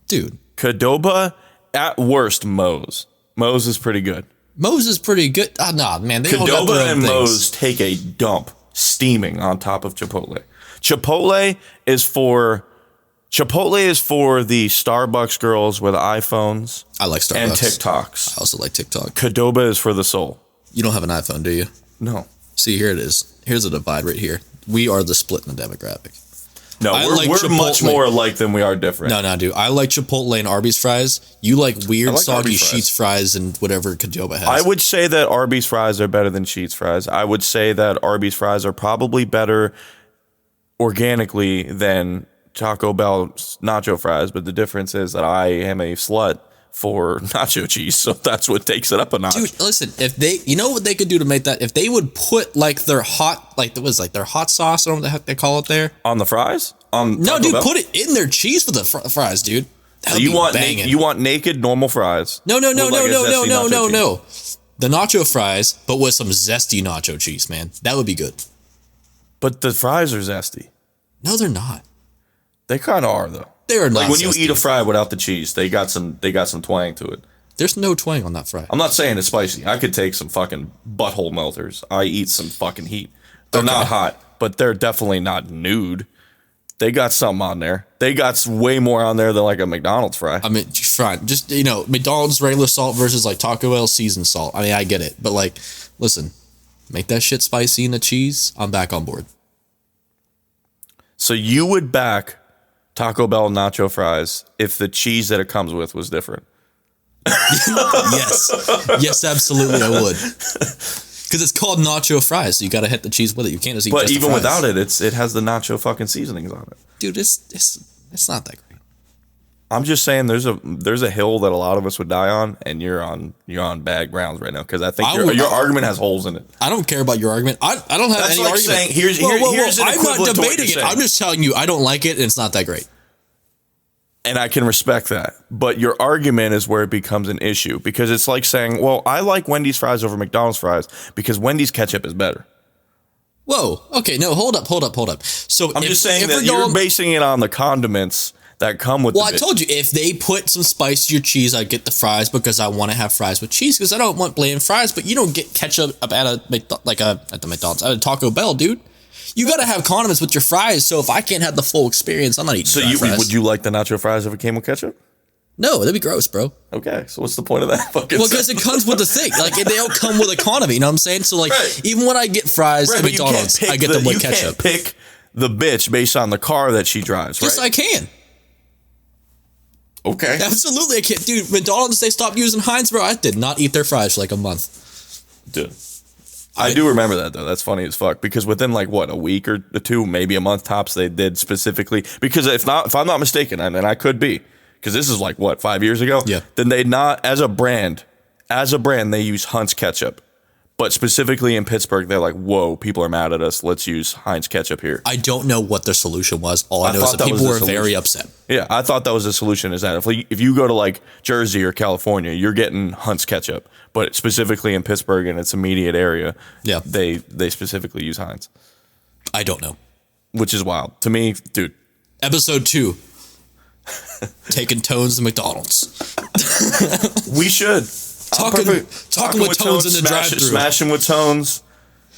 Dude. Qdoba, at worst, Moes. Moes is pretty good. Moes is pretty good. Nah, man. They all got their own and things. Moes take a dump steaming on top of Chipotle. Chipotle is for the Starbucks girls with iPhones. I like Starbucks. And TikToks. I also like TikTok. Qdoba is for the soul. You don't have an iPhone, do you? No. See, here it is. Here's a divide right here. We are the split in the demographic. No, we're much more alike than we are different. No, dude. I like Chipotle and Arby's fries. You like weird, soggy Sheetz fries and whatever Qdoba has. I would say that Arby's fries are better than Sheetz fries. I would say that Arby's fries are probably better organically than Taco Bell's nacho fries, but the difference is that I am a slut for nacho cheese, so that's what takes it up a notch. Dude, listen, if they, you know what they could do to make that? If they would put like their hot, like their hot sauce, or what the heck they call it there, on the fries. No, Taco dude, Bell? Put it in their cheese for the fries, dude. So you want naked normal fries? No. The nacho fries, but with some zesty nacho cheese, man. That would be good. But the fries are zesty. No, they're not. They kind of are though. They are not. Like when you eat a fry without the cheese, they got some twang to it. There's no twang on that fry. I'm not saying it's spicy. I could take some fucking butthole melters. I eat some fucking heat. They're not hot, but they're definitely not nude. They got something on there. They got way more on there than like a McDonald's fry. I mean, fine. Just, McDonald's regular salt versus like Taco Bell seasoned salt. I mean, I get it. But like, listen, make that shit spicy in the cheese. I'm back on board. So you would back Taco Bell nacho fries if the cheese that it comes with was different? Yes, absolutely, I would. Because it's called nacho fries, so you got to hit the cheese with it. You can't just eat. But just even the fries. without it, it has the nacho fucking seasonings on it. Dude, it's not that great. I'm just saying, there's a hill that a lot of us would die on, and you're on bad grounds right now because I think your argument has holes in it. I don't care about your argument. I don't have any argument. Saying, here's an I'm not debating it. Saying. I'm just telling you I don't like it, and it's not that great. And I can respect that. But your argument is where it becomes an issue because it's like saying, well, I like Wendy's fries over McDonald's fries because Wendy's ketchup is better. Whoa. Okay. No, hold up. So I'm just saying that you're basing it on the condiments that come with I told you, if they put some spicier cheese, I'd get the fries because I want to have fries with cheese because I don't want bland fries, but you don't get ketchup at the McDonald's, at a Taco Bell, dude. You got to have condiments with your fries, so if I can't have the full experience, I'm not eating fries. Would you like the nacho fries if it came with ketchup? No, that'd be gross, bro. Okay, so what's the point of that fucking because it comes with the thing. Like, they don't come with a condiment, you know what I'm saying? So, like, even when I get fries at McDonald's, I get them with ketchup. You can't pick the bitch based on the car that she drives, right? Yes, I can. Okay. Absolutely, I can't. Dude, McDonald's, they stopped using Heinz, bro. I did not eat their fries for like a month. Dude. I do remember that, though. That's funny as fuck. Because within, like, what, a week or two, maybe a month tops, they did specifically. Because if I'm not mistaken, and I could be, because this is, like, what, 5 years ago? Yeah. Then they not, as a brand, they use Hunt's ketchup. But specifically in Pittsburgh, they're like, whoa, people are mad at us. Let's use Heinz ketchup here. I don't know what their solution was. All I know is that people were very upset. Yeah, I thought that was the solution, is that if you go to, like, Jersey or California, you're getting Hunt's ketchup. But specifically in Pittsburgh and its immediate area, yeah, they specifically use Heinz. I don't know. Which is wild. To me, dude. Episode 2. Taking tones to McDonald's. We should. Talking with tones in the drive-thru. Smashing with tones.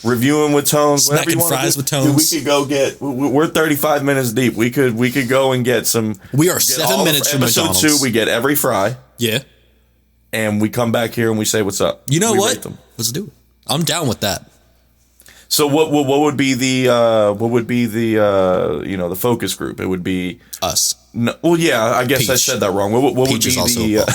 Reviewing with tones. Smacking fries with tones. Dude, we could go get... We're 35 minutes deep. We could go and get some... We are 7 minutes from McDonald's. Episode 2, we get every fry. Yeah. And we come back here and we say, what's up? You know what? Let's do it. I'm down with that. So what would be the the focus group? It would be us. No, well, yeah, I guess Peach. I said that wrong. What would be Peach is the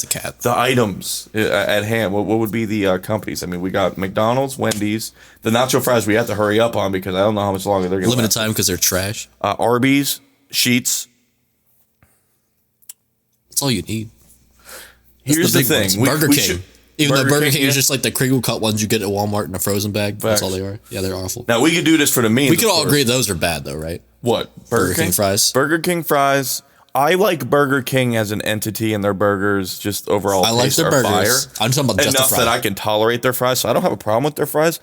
cat. The items at hand? What would be the companies? I mean, we got McDonald's, Wendy's, the nacho fries. We have to hurry up on because I don't know how much longer they're going to limited time because they're trash. Arby's, Sheetz. That's all you need. Here's the thing: Burger King. Even though Burger King is just like the Kriegel cut ones you get at Walmart in a frozen bag. That's all they are. Yeah, they're awful. Now, we could do this for the means. We could all agree those are bad, though, right? What? Burger King fries? Burger King fries. I like Burger King as an entity and their burgers just overall. I like their burgers. I'm talking about just the fries. Enough that I can tolerate their fries, so I don't have a problem with their fries,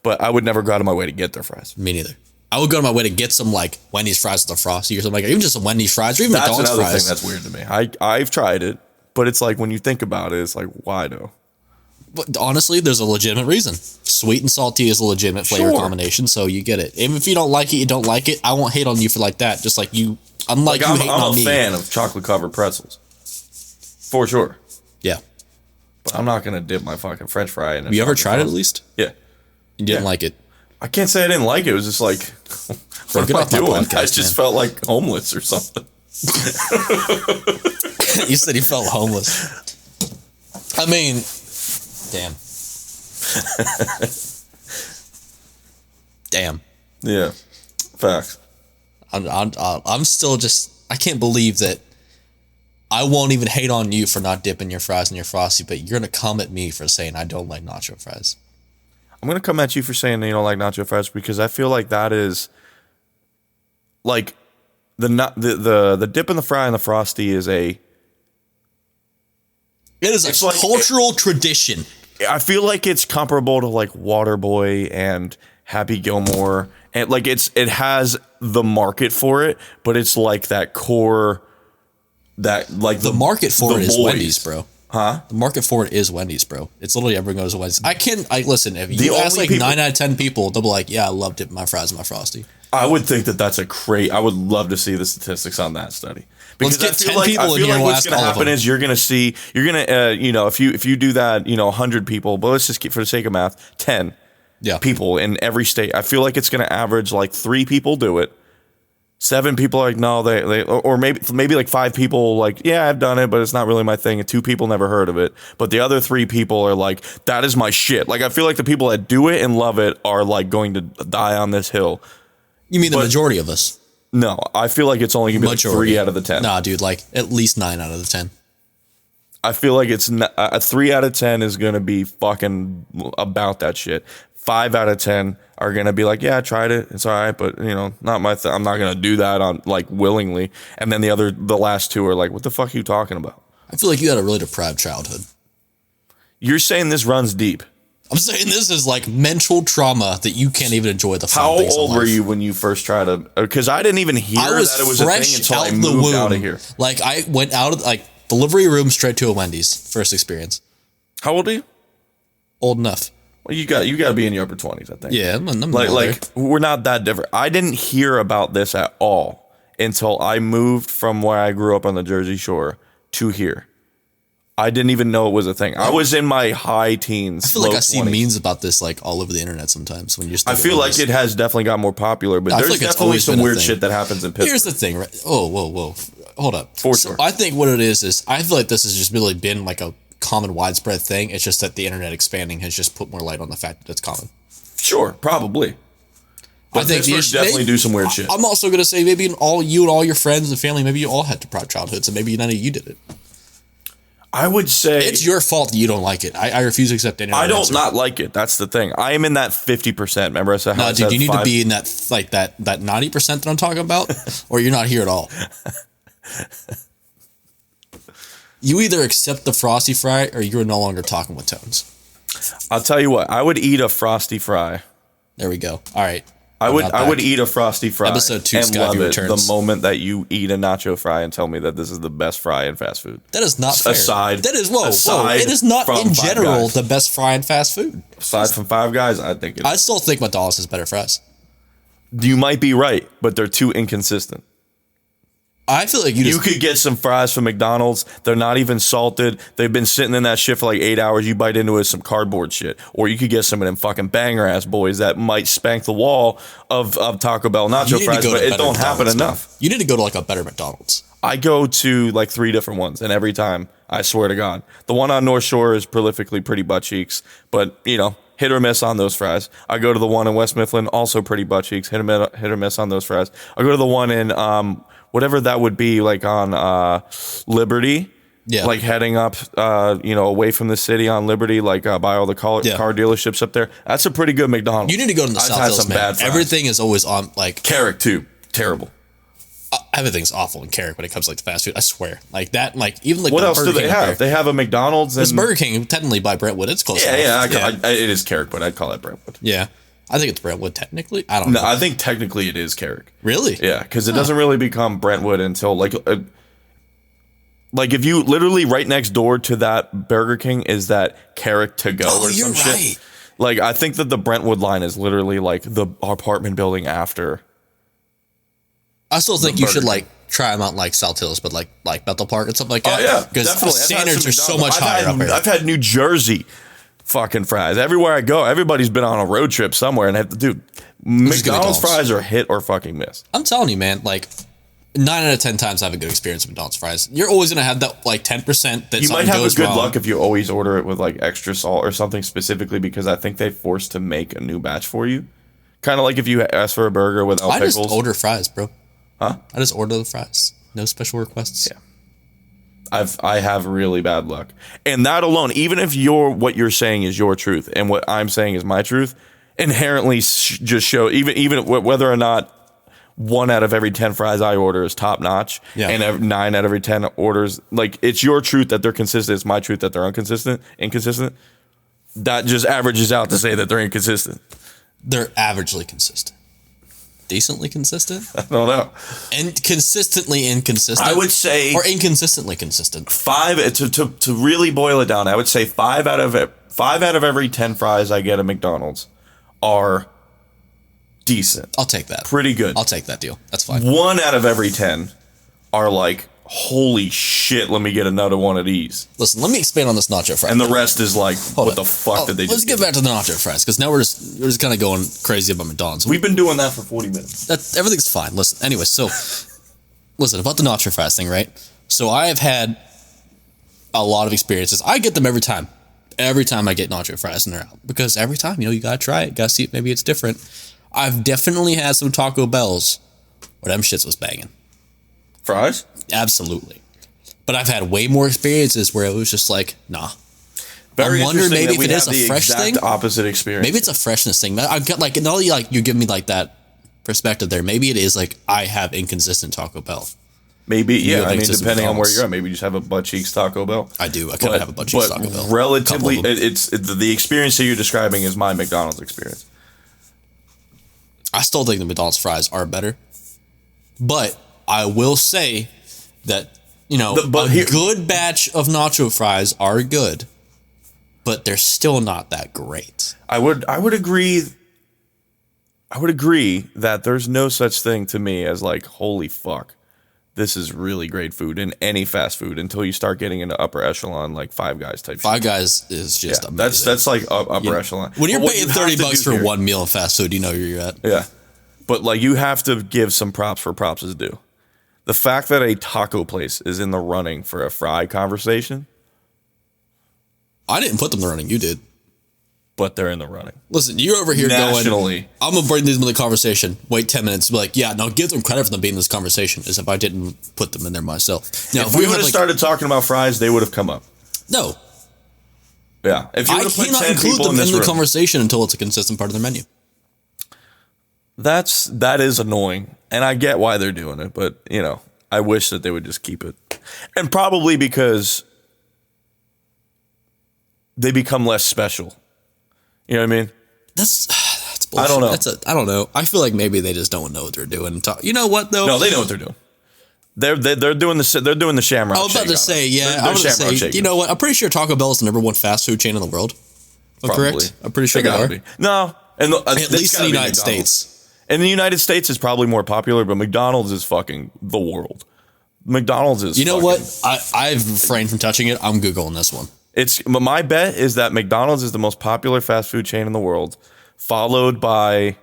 but I would never go out of my way to get their fries. Me neither. I would go to my way to get some like Wendy's fries with the Frosty or something like that. Even just some Wendy's fries or even McDonald's fries. That's another thing that's weird to me. I've tried it, but it's like when you think about it, it's like, why though? But honestly, there's a legitimate reason. Sweet and salty is a legitimate flavor combination, so you get it. Even if you don't like it, you don't like it. I won't hate on you for like that. Just like you, unlike you hating on me. I'm a fan of chocolate covered pretzels, for sure. Yeah, but I'm not gonna dip my fucking French fry in it. You ever tried it at least? Yeah. You didn't like it. I can't say I didn't like it. It was just like, what am I doing? Podcast, I just felt like homeless or something. You said you felt homeless. I mean, damn. Damn. Yeah. Facts. I'm still just, I can't believe that I won't even hate on you for not dipping your fries in your Frosty, but you're going to come at me for saying I don't like nacho fries. I'm going to come at you for saying that you don't like nacho fries because I feel like that is like the dip in the fry and the Frosty is a cultural tradition. I feel like it's comparable to like Waterboy and Happy Gilmore, and like it has the market for it, but it's like that core that like the market for it is Wendy's, bro. Huh? The market for it is Wendy's, bro. It's literally everyone goes to Wendy's. Listen, if you ask like 9 out of 10 people, they'll be like, yeah, I love dipping my fries in my Frosty. I would think that that's I would love to see the statistics on that study. Because Let's get 10 people in here and we'll what's going to happen is you're going to, if you do that, 100 people, but let's just keep, for the sake of math, 10 people in every state. I feel like it's going to average like 3 people do it. 7 people are like, no, or maybe like 5 people like, yeah, I've done it, but it's not really my thing. And 2 people never heard of it. But the other 3 people are like, that is my shit. Like, I feel like the people that do it and love it are like going to die on this hill. You mean the majority of us? No, I feel like it's only going to be like 3 out of the 10. Nah, dude, like at least 9 out of the 10. I feel like it's a 3 out of 10 is going to be fucking about that shit. 5 out of 10 are going to be like, yeah, I tried it. It's all right, but not my I'm not going to do that on like willingly. And then the last 2 are like, what the fuck are you talking about? I feel like you had a really deprived childhood. You're saying this runs deep. I'm saying this is like mental trauma that you can't even enjoy the fun things in life. How old were you when you first tried to? Because I didn't even hear that it was a thing until I moved out of here. Like I went out of like delivery room straight to a Wendy's first experience. How old are you? Old enough. Well, you got to be in your upper 20s, I think. Yeah, I'm like we're not that different. I didn't hear about this at all until I moved from where I grew up on the Jersey Shore to here. I didn't even know it was a thing. I was in my high teens. I feel like I see memes about this like all over the internet sometimes when you're. I feel like it has definitely got more popular, but there's definitely some weird shit that happens in Pittsburgh. Here's the thing, right? Oh, whoa, hold up. For sure. I think what it is I feel like this has just really been like a common widespread thing. It's just that the internet expanding has just put more light on the fact that it's common. Sure, probably. But I think definitely do some weird shit. I'm also gonna say maybe all your friends and family, maybe you all had deprived childhoods, and maybe none of you did it. I would say it's your fault that you don't like it. I refuse to accept any. I don't not like it. That's the thing. I am in that 50%. Remember I said how dude, you need to be in that like that 90% that I'm talking about, or you're not here at all. You either accept the Frosty fry or you're no longer talking with tones. I'll tell you what. I would eat a Frosty fry. There we go. All right. I would eat a Frosty fry. Episode 2, and love it the moment that you eat a nacho fry and tell me that this is the best fry in fast food. That is not fair. That is whoa. It is not in general the best fry in fast food. Aside from Five Guys, I think it is. I still think McDonald's has better fries. You might be right, but they're too inconsistent. I feel like you could get some fries from McDonald's. They're not even salted. They've been sitting in that shit for like 8 hours. You bite into it with some cardboard shit. Or you could get some of them fucking banger ass boys that might spank the wall of Taco Bell nacho fries, but it don't happen enough. You need to go to like a better McDonald's. I go to like 3 different ones, and every time, I swear to God, the one on North Shore is prolifically pretty butt cheeks, but hit or miss on those fries. I go to the one in West Mifflin, also pretty butt cheeks, hit or miss on those fries. I go to the one in whatever that would be, like on Liberty, like heading up, away from the city on Liberty, like by all the car dealerships up there. That's a pretty good McDonald's. You need to go to the South Hills, man. Everything is always on, like Carrick too. Terrible. Everything's awful in Carrick when it comes to like the fast food. I swear, like that, like even like what else do they have? They have a McDonald's. It's Burger King, technically by Brentwood. It's close. Yeah, it is Carrick, but I'd call it Brentwood. Yeah. I think it's Brentwood technically. I don't know. I think technically it is Carrick. Really? Yeah, because it doesn't really become Brentwood until like if you literally right next door to that Burger King is that Carrick to go or some shit. Like I think that the Brentwood line is literally like the apartment building after. I still think you should like try them out in like South Hills, but like Bethel Park and stuff like that. Oh yeah, because standards are so much higher up here. I've had New Jersey fucking fries. Everywhere I go, everybody's been on a road trip somewhere and dude, McDonald's fries are hit or fucking miss. I'm telling you, man, like 9 out of 10 times I have a good experience with McDonald's fries. You're always going to have that like 10% that you might have a good wrong. luck if you always order it with like extra salt or something specifically because I think they forced to make a new batch for you. Kind of like if you ask for a burger without pickles. I just order fries, bro. Huh? I just order the fries. No special requests. Yeah. I have really bad luck. And that alone, even if what you're saying is your truth and what I'm saying is my truth, inherently just show even whether or not 1 out of every 10 fries I order is top notch, and 9 out of every 10 orders, like it's your truth that they're consistent. It's my truth that they're inconsistent. That just averages out to say that they're inconsistent. They're averagely consistent. Decently consistent? I don't know. And consistently inconsistent? I would say... Or inconsistently consistent? 5, to really boil it down, I would say 5 out of every 10 fries I get at McDonald's are decent. I'll take that. Pretty good. I'll take that deal. That's fine. 1 out of every 10 are like, holy shit, let me get another one of these. Listen, let me expand on this nacho fry. And the rest is like, what the fuck did they Let's just get back to the nacho fries, because now we're just kind of going crazy about McDonald's. We've been doing that for 40 minutes. Everything's fine. Listen, anyway, so, listen, about the nacho fries thing, right? So I have had a lot of experiences. I get them every time. Every time I get nacho fries and they're out. Because every time, you gotta try it. Gotta see it. Maybe it's different. I've definitely had some Taco Bells where them shits was banging. Fries? Absolutely. But I've had way more experiences where it was just like, nah. Very I wonder maybe if it is a fresh thing. Opposite experience. Maybe it's a freshness thing. I've got like, now you give me like that perspective there. Maybe it is like I have inconsistent Taco Bell. Maybe, yeah. I mean, depending on where you're at, maybe you just have a butt cheeks Taco Bell. I do. I kind of have a butt cheeks Taco Bell. Relatively, it's the experience that you're describing is my McDonald's experience. I still think the McDonald's fries are better, but I will say that good batch of nacho fries are good, but they're still not that great. I would agree. I would agree that there's no such thing to me as like, holy fuck, this is really great food in any fast food until you start getting into upper echelon, like Five Guys type. Five Guys is just amazing. That's like upper echelon. When you're paying $30 for one meal in fast food, you know where you're at. Yeah, but like you have to give some props for props is due. The fact that a taco place is in the running for a fry conversation. I didn't put them in the running. You did. But they're in the running. Listen, you're over here nationally going, I'm going to bring these into the conversation. Wait 10 minutes. Be like, yeah, now give them credit for them being in this conversation as if I didn't put them in there myself. Now, if we would have started talking about fries, they would have come up. No. Yeah. If you would have put 10 include people them in the conversation until it's a consistent part of their menu. That is annoying. And I get why they're doing it. But, I wish that they would just keep it. And probably because they become less special. You know what I mean? That's bullshit. I don't know. I don't know. I feel like maybe they just don't know what they're doing. You know what though? No, they know what they're doing. They're doing the Shamrock. I was about to say, yeah. I was about to say, you know what? I'm pretty sure Taco Bell is the number one fast food chain in the world. Correct? I'm pretty sure they are. Be. No, at least in the United States. In the United States, it's probably more popular, but McDonald's is fucking the world. McDonald's is. You know what? I've refrained from touching it. I'm Googling this one. My bet is that McDonald's is the most popular fast food chain in the world, followed by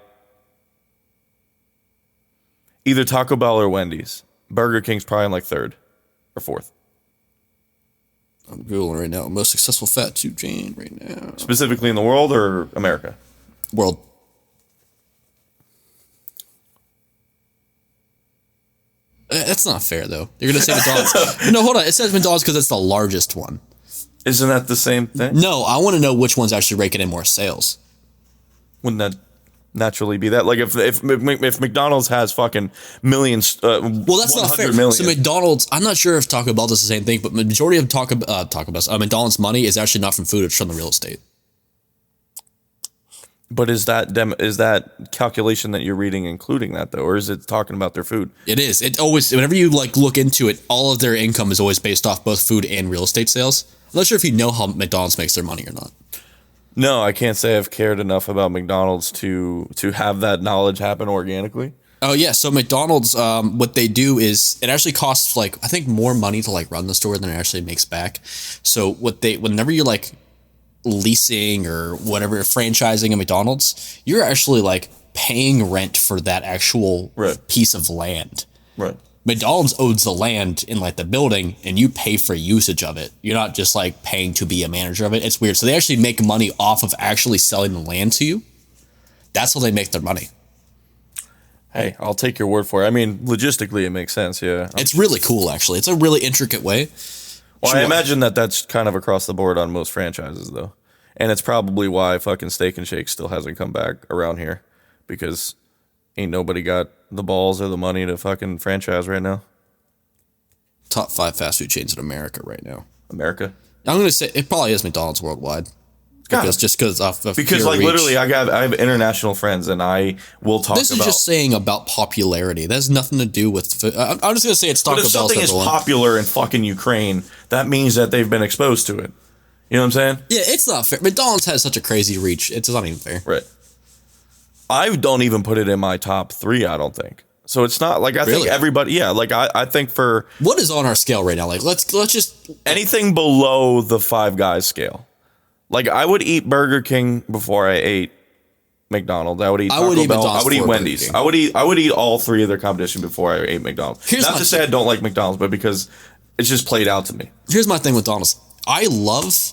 either Taco Bell or Wendy's. Burger King's probably in like third or fourth. I'm Googling right now. Most successful fast food chain right now. Specifically in the world or America? World. That's not fair, though. You're going to say McDonald's. No, hold on. It says McDonald's because it's the largest one. Isn't that the same thing? No, I want to know which one's actually raking in more sales. Wouldn't that naturally be that? Like if McDonald's has fucking millions, well, that's not fair. Million. So McDonald's, I'm not sure if Taco Bell does the same thing, but the majority of McDonald's money is actually not from food; it's from the real estate. But is that calculation that you're reading including that though, or is it talking about their food? It is. It always, whenever you look into it, all of their income is always based off both food and real estate sales. I'm not sure if you know how McDonald's makes their money or not. No, I can't say I've cared enough about McDonald's to have that knowledge happen organically. Oh yeah, so McDonald's, what they do is it actually costs I think more money to run the store than it actually makes back. So whenever you leasing or whatever, franchising a McDonald's, you're actually like paying rent for that actual piece of land. Right. McDonald's owns the land in like the building and you pay for usage of it. You're not just like paying to be a manager of it. It's weird. So they actually make money off of actually selling the land to you. That's how they make their money. Hey, I'll take your word for it. I mean, logistically, it makes sense. Yeah. It's really cool, actually. It's a really intricate way. Well, I imagine that's kind of across the board on most franchises, though. And it's probably why fucking Steak and Shake still hasn't come back around here, because ain't nobody got the balls or the money to fucking franchise right now. Top 5 fast food chains in America right now. America? I'm going to say it probably is McDonald's worldwide. Because like reach. Literally I have international friends and I will talk about. This is just saying about popularity. That has nothing to do with food. I'm just going to say it's Taco Bell. But if something is popular in fucking Ukraine, that means that they've been exposed to it. You know what I'm saying? Yeah, it's not fair. McDonald's has such a crazy reach. It's not even fair. Right. I don't even put it in my top 3, I don't think. So it's not like I think everybody. Yeah, like I think for what is on our scale right now. Like let's just anything below the Five Guys scale. Like I would eat Burger King before I ate McDonald's. I would eat Taco Bell. I would eat Wendy's. I would eat all 3 of their competition before I ate McDonald's. Not to say I don't like McDonald's, but because it's just played out to me. Here's my thing with McDonald's. I love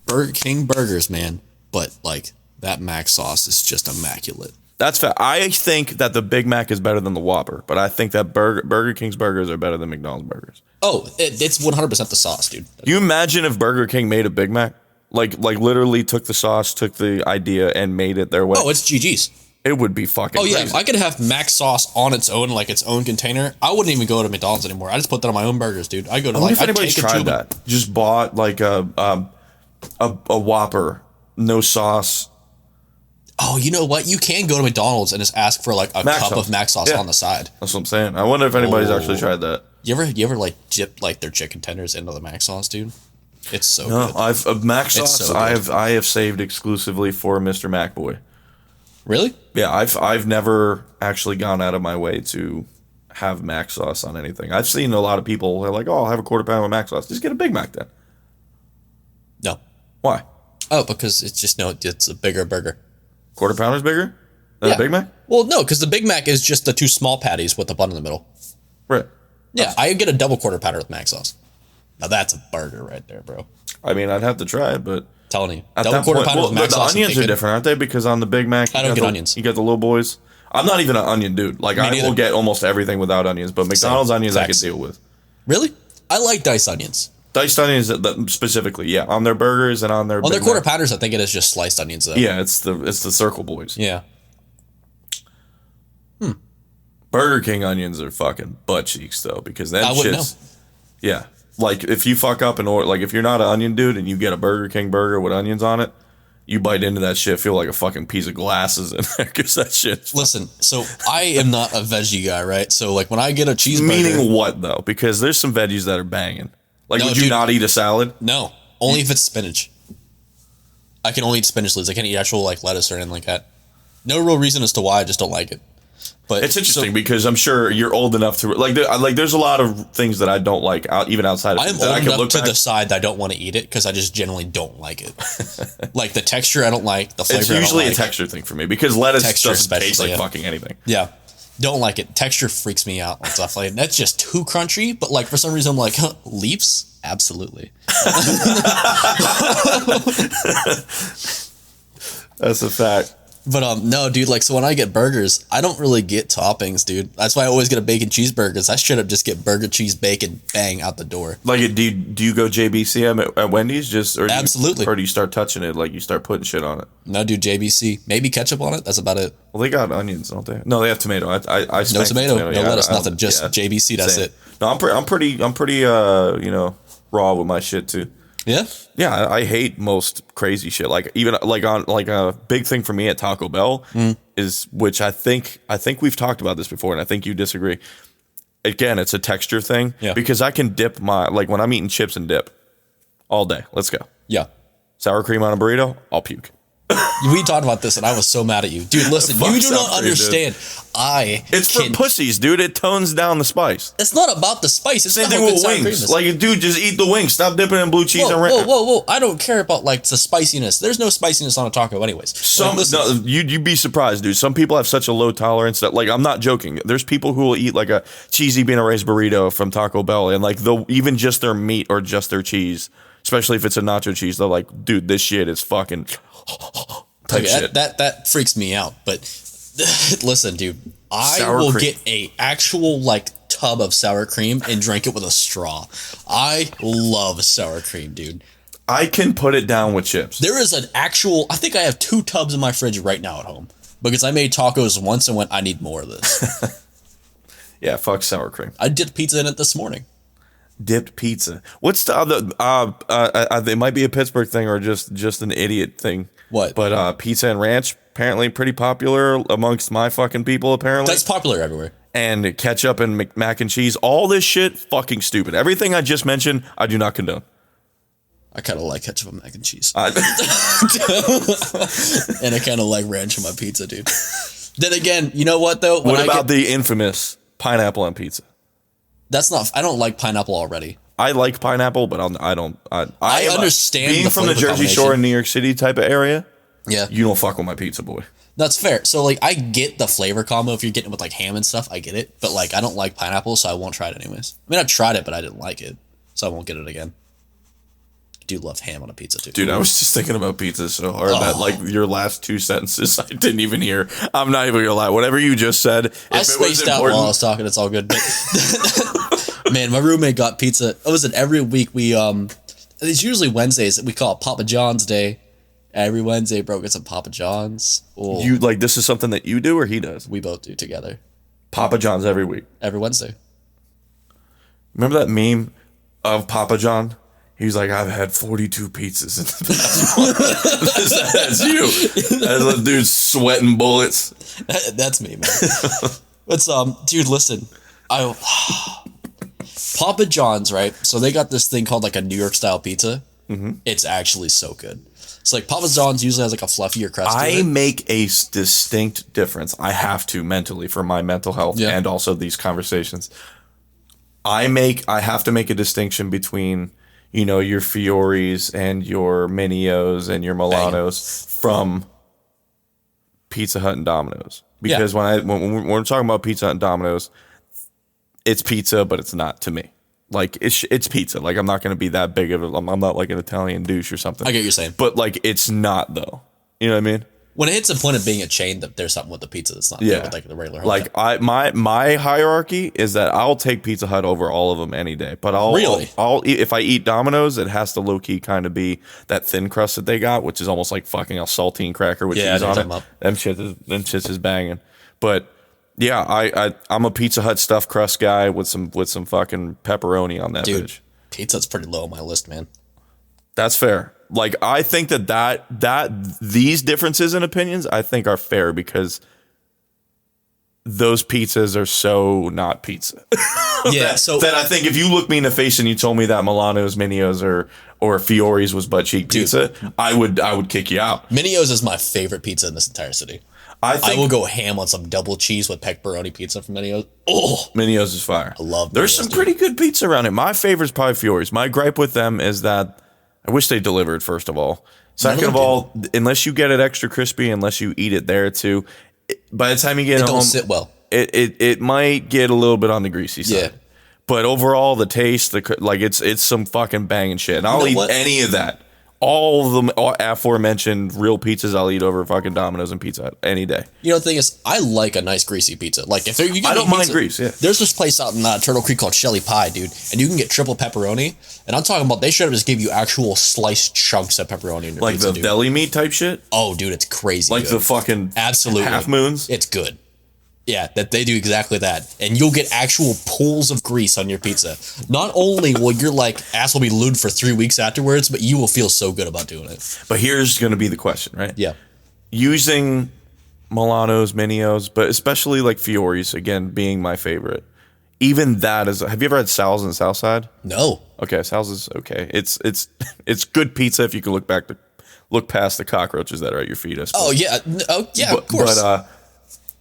Burger King burgers, man, but like that Mac sauce is just immaculate. That's fair. I think that the Big Mac is better than the Whopper, but I think that Burger King's burgers are better than McDonald's burgers. Oh, it's 100% the sauce, dude. You imagine if Burger King made a Big Mac? Like literally took the sauce, took the idea, and made it their way. Oh, it's GG's. It would be fucking crazy. If I could have Mac sauce on its own, like its own container, I wouldn't even go to McDonald's anymore. I just put that on my own burgers, dude. I go to if anybody's tried that. Just bought like a Whopper, no sauce. Oh, you know what? You can go to McDonald's and just ask for like a cup of Mac sauce on the side. That's what I'm saying. I wonder if anybody's actually tried that. You ever like dip like their chicken tenders into the Mac sauce, dude? It's so good. I've Mac sauce. I have saved exclusively for Mr. Macboy. Really? Yeah, I've never actually gone out of my way to have Mac sauce on anything. I've seen a lot of people are like, "Oh, I'll have a quarter pound of Mac sauce." Just get a Big Mac then. No. Why? Oh, because it's a bigger burger. Quarter pound is bigger than a Big Mac? Well, no, because the Big Mac is just the 2 small patties with the bun in the middle. Right. Yeah, I get a double quarter pounder with Mac sauce. Now that's a burger right there, bro. I mean, I'd have to try it, but telling you, double quarter pounder with Mac sauce. The onions are different, aren't they? Because on the Big Mac, I don't get onions. You get the little boys. I'm not even an onion dude. Like I will get almost everything without onions, but McDonald's onions I can deal with. Really? I like diced onions. Diced onions specifically, yeah, on their burgers and on their. Well, their quarter pounders, I think it is just sliced onions though. Yeah, it's the Circle Boys. Yeah. Burger King onions are fucking butt cheeks though, because that shit's. Know. Yeah, like if you fuck up and like if you're not an onion dude and you get a Burger King burger with onions on it, you bite into that shit, feel like a fucking piece of glasses in there because that shit. Listen, so I am not a veggie guy, right? So like when I get a cheeseburger, meaning what though? Because there's some veggies that are banging. Like, would you not eat a salad? No, only if it's spinach. I can only eat spinach leaves. I can't eat actual like lettuce or anything like that. No real reason as to why. I just don't like it. But it's interesting because I'm sure you're old enough to like. There's a lot of things that I don't like, even outside of. I'm old enough to decide that I don't want to eat it because I just generally don't like it. Like the texture, I don't like the flavor. It's usually a texture thing for me because lettuce doesn't taste like fucking anything. Yeah, don't like it. Texture freaks me out and stuff like that. That's just too crunchy. But like for some reason, I'm like leaves. Absolutely. That's a fact. But no, dude, like so when I get burgers, I don't really get toppings, dude. That's why I always get a bacon cheeseburgers. I straight up just get burger, cheese, bacon, bang, out the door. Like, do you go JBC at Wendy's Absolutely. Or do you start touching it, like you start putting shit on it? No, dude, JBC. Maybe ketchup on it. That's about it. Well, they got onions, don't they? No, they have tomato. I no tomato, no lettuce, nothing. Just JBC. That's it. No, I'm pretty raw with my shit too. Yeah? Yeah, I hate most crazy shit. Like even like on like a big thing for me at Taco Bell is, which I think we've talked about this before and I think you disagree. Again, it's a texture thing because I can dip like when I'm eating chips and dip all day. Let's go. Yeah. Sour cream on a burrito, I'll puke. We talked about this, and I was so mad at you, dude. Listen, you do not understand. It's for pussies, dude. It tones down the spice. It's not about the spice. It's same thing with wings. Like, dude, just eat the wings. Stop dipping in blue cheese and ranch. Whoa! I don't care about like the spiciness. There's no spiciness on a taco, anyways. You'd be surprised, dude. Some people have such a low tolerance that, like, I'm not joking. There's people who will eat like a cheesy bean raised burrito from Taco Bell, and like even just their meat or just their cheese, especially if it's a nacho cheese, they're like, dude, this shit is fucking. Okay, that freaks me out. But listen, dude, I will get a actual like tub of sour cream and drink it with a straw. I love sour cream, dude. I can put it down with chips. There is an actual. I think I have 2 tubs in my fridge right now at home because I made tacos once and went, I need more of this. Yeah, fuck sour cream. I dipped pizza in it this morning. Dipped pizza. What's the other? It might be a Pittsburgh thing or just an idiot thing. What? But pizza and ranch, apparently pretty popular amongst my fucking people, apparently. That's popular everywhere. And ketchup and mac and cheese. All this shit, fucking stupid. Everything I just mentioned, I do not condone. I kind of like ketchup and mac and cheese. And I kind of like ranch on my pizza, dude. Then again, you know what, though? What about the infamous pineapple on pizza? That's not. I don't like pineapple already. I like pineapple, but I don't. I understand being from the Jersey Shore in New York City type of area. Yeah, you don't fuck with my pizza, boy. That's fair. So like, I get the flavor combo if you're getting it with like ham and stuff. I get it, but like, I don't like pineapple, so I won't try it anyways. I mean, I tried it, but I didn't like it, so I won't get it again. I do love ham on a pizza too. Dude, I was just thinking about pizza so hard that like your last 2 sentences I didn't even hear. I'm not even gonna lie. Whatever you just said, I spaced out while I was talking. It's all good. But man, my roommate got pizza. Every week we it's usually Wednesdays. We call it Papa John's Day. Every Wednesday, bro, get some Papa John's. Oh. You like this is something that you do or he does? We both do together. Papa John's every week. Every Wednesday. Remember that meme of Papa John? He's like, I've had 42 pizzas in the past month. That's you. That's a dude sweating bullets. That's me, man. But dude, listen. Papa John's, right? So they got this thing called like a New York style pizza. Mm-hmm. It's actually so good. It's like Papa John's usually has like a fluffier crust. I make a distinct difference. I have to mentally for my mental health and also these conversations. I have to make a distinction between, you know, your Fioris and your Minios and your Milanos from Pizza Hut and Domino's. Because when we're talking about Pizza Hut and Domino's, it's pizza, but it's not to me. Like, it's pizza. Like, I'm not going to be that big of a... I'm not like an Italian douche or something. I get what you're saying. But, like, it's not, though. You know what I mean? When it hits a point of being a chain, that there's something with the pizza that's not there with, like, the regular... Like, my hierarchy is that I'll take Pizza Hut over all of them any day. But I'll if I eat Domino's, it has to low-key kind of be that thin crust that they got, which is almost like fucking a saltine cracker with cheese on it. Them shits is banging. But... yeah, I'm a Pizza Hut stuffed crust guy with some fucking pepperoni on that bitch. Pizza's pretty low on my list, man. That's fair. Like, I think that these differences in opinions I think are fair because those pizzas are so not pizza. Yeah, that I think if you look me in the face and you told me that Milano's, Minios, or Fiore's was butt cheek pizza, I would kick you out. Minios is my favorite pizza in this entire city. I will go ham on some double cheese with pepperoni pizza from Minios. Oh, Minios is fire. I love. There's some pretty good pizza around it. My favorite's probably Fiore's. My gripe with them is that I wish they delivered. First of all, second of all, unless you get it extra crispy, unless you eat it there too, by the time you get home, don't sit well. It might get a little bit on the greasy side. Yeah. But overall, the taste, it's some fucking banging shit. And I'll eat any of that. All of them aforementioned real pizzas I'll eat over fucking Domino's and Pizza Hut any day. You know, the thing is, I like a nice greasy pizza. Like, if you I don't mind grease, yeah. There's this place out in Turtle Creek called Shelly Pie, dude, and you can get triple pepperoni. And I'm talking about, they should have just give you actual sliced chunks of pepperoni in your like pizza, the deli meat type shit? Oh, dude, it's crazy. Like the fucking half moons? It's good. Yeah, that they do exactly that. And you'll get actual pools of grease on your pizza. Not only will your ass will be lubed for 3 weeks afterwards, but you will feel so good about doing it. But here's going to be the question, right? Yeah. Using Milanos, Minios, but especially like Fiore's, again, being my favorite. Even that is... have you ever had Sal's in Southside? No. Okay, Sal's is okay. It's good pizza if you can look look past the cockroaches that are at your feet. I suppose. Oh yeah, of course. But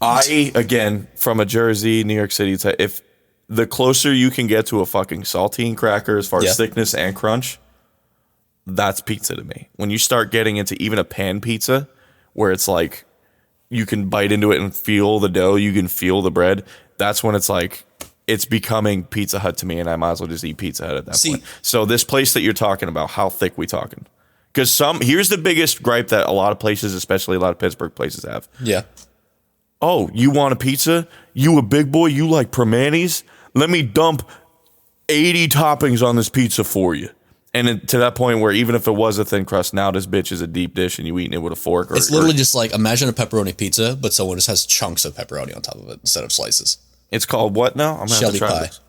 I, again, from a Jersey, New York City, if the closer you can get to a fucking saltine cracker as far as thickness and crunch, that's pizza to me. When you start getting into even a pan pizza, where it's like you can bite into it and feel the dough, you can feel the bread, that's when it's like it's becoming Pizza Hut to me, and I might as well just eat Pizza Hut at that point. So this place that you're talking about, how thick we talking? Because here's the biggest gripe that a lot of places, especially a lot of Pittsburgh places, have. Yeah. Oh, you want a pizza? You a big boy? You like permanis? Let me dump 80 toppings on this pizza for you. And to that point where even if it was a thin crust, now this bitch is a deep dish and you eating it with a fork. It's literally just like, imagine a pepperoni pizza, but someone just has chunks of pepperoni on top of it instead of slices. It's called what now? I'm gonna Shelly have to try pie. this.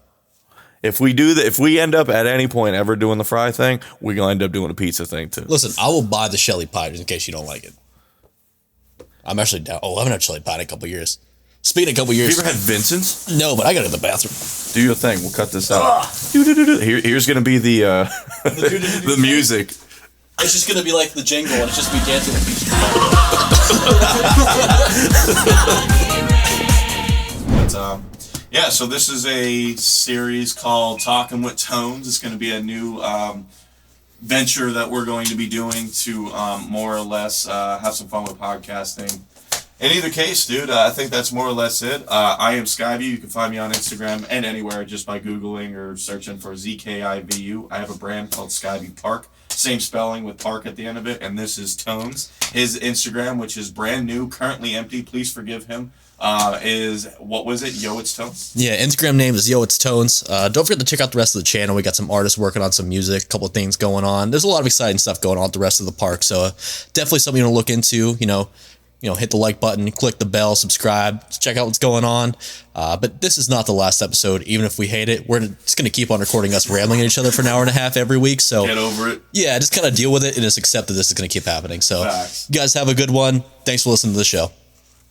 If we do that, if we end up at any point ever doing the fry thing, we're gonna end up doing a pizza thing too. Listen, I will buy the Shelly pie just in case you don't like it. I'm actually down. Oh, I haven't had Shelly pie in a couple of years. Speaking of a couple of years. Have you ever had Vincent's? No, but I got to go to the bathroom. Do your thing. We'll cut this out. Here's gonna be the the music. It's just gonna be like the jingle, and it's just me dancing with each But yeah, so this is a series called Talkin with Tones. It's going to be a new venture that we're going to be doing to more or less have some fun with podcasting. In either case, dude, I think that's more or less it. I am Zkivu. You can find me on Instagram and anywhere just by Googling or searching for Zkivu. I have a brand called Zkivu Park. Same spelling with Park at the end of it. And this is Tones. His Instagram, which is brand new, currently empty. Please forgive him. Is what was it? Yo, it's Tones. Yeah, Instagram name is Yo, it's Tones. Don't forget to check out the rest of the channel. We got some artists working on some music, a couple of things going on. There's a lot of exciting stuff going on at the rest of the park. So definitely something to look into. Hit the like button, click the bell, subscribe, check out what's going on. But this is not the last episode. Even if we hate it, we're just going to keep on recording us rambling at each other for an hour and a half every week. So get over it. Yeah, just kind of deal with it and just accept that this is going to keep happening. So you guys have a good one. Thanks for listening to the show.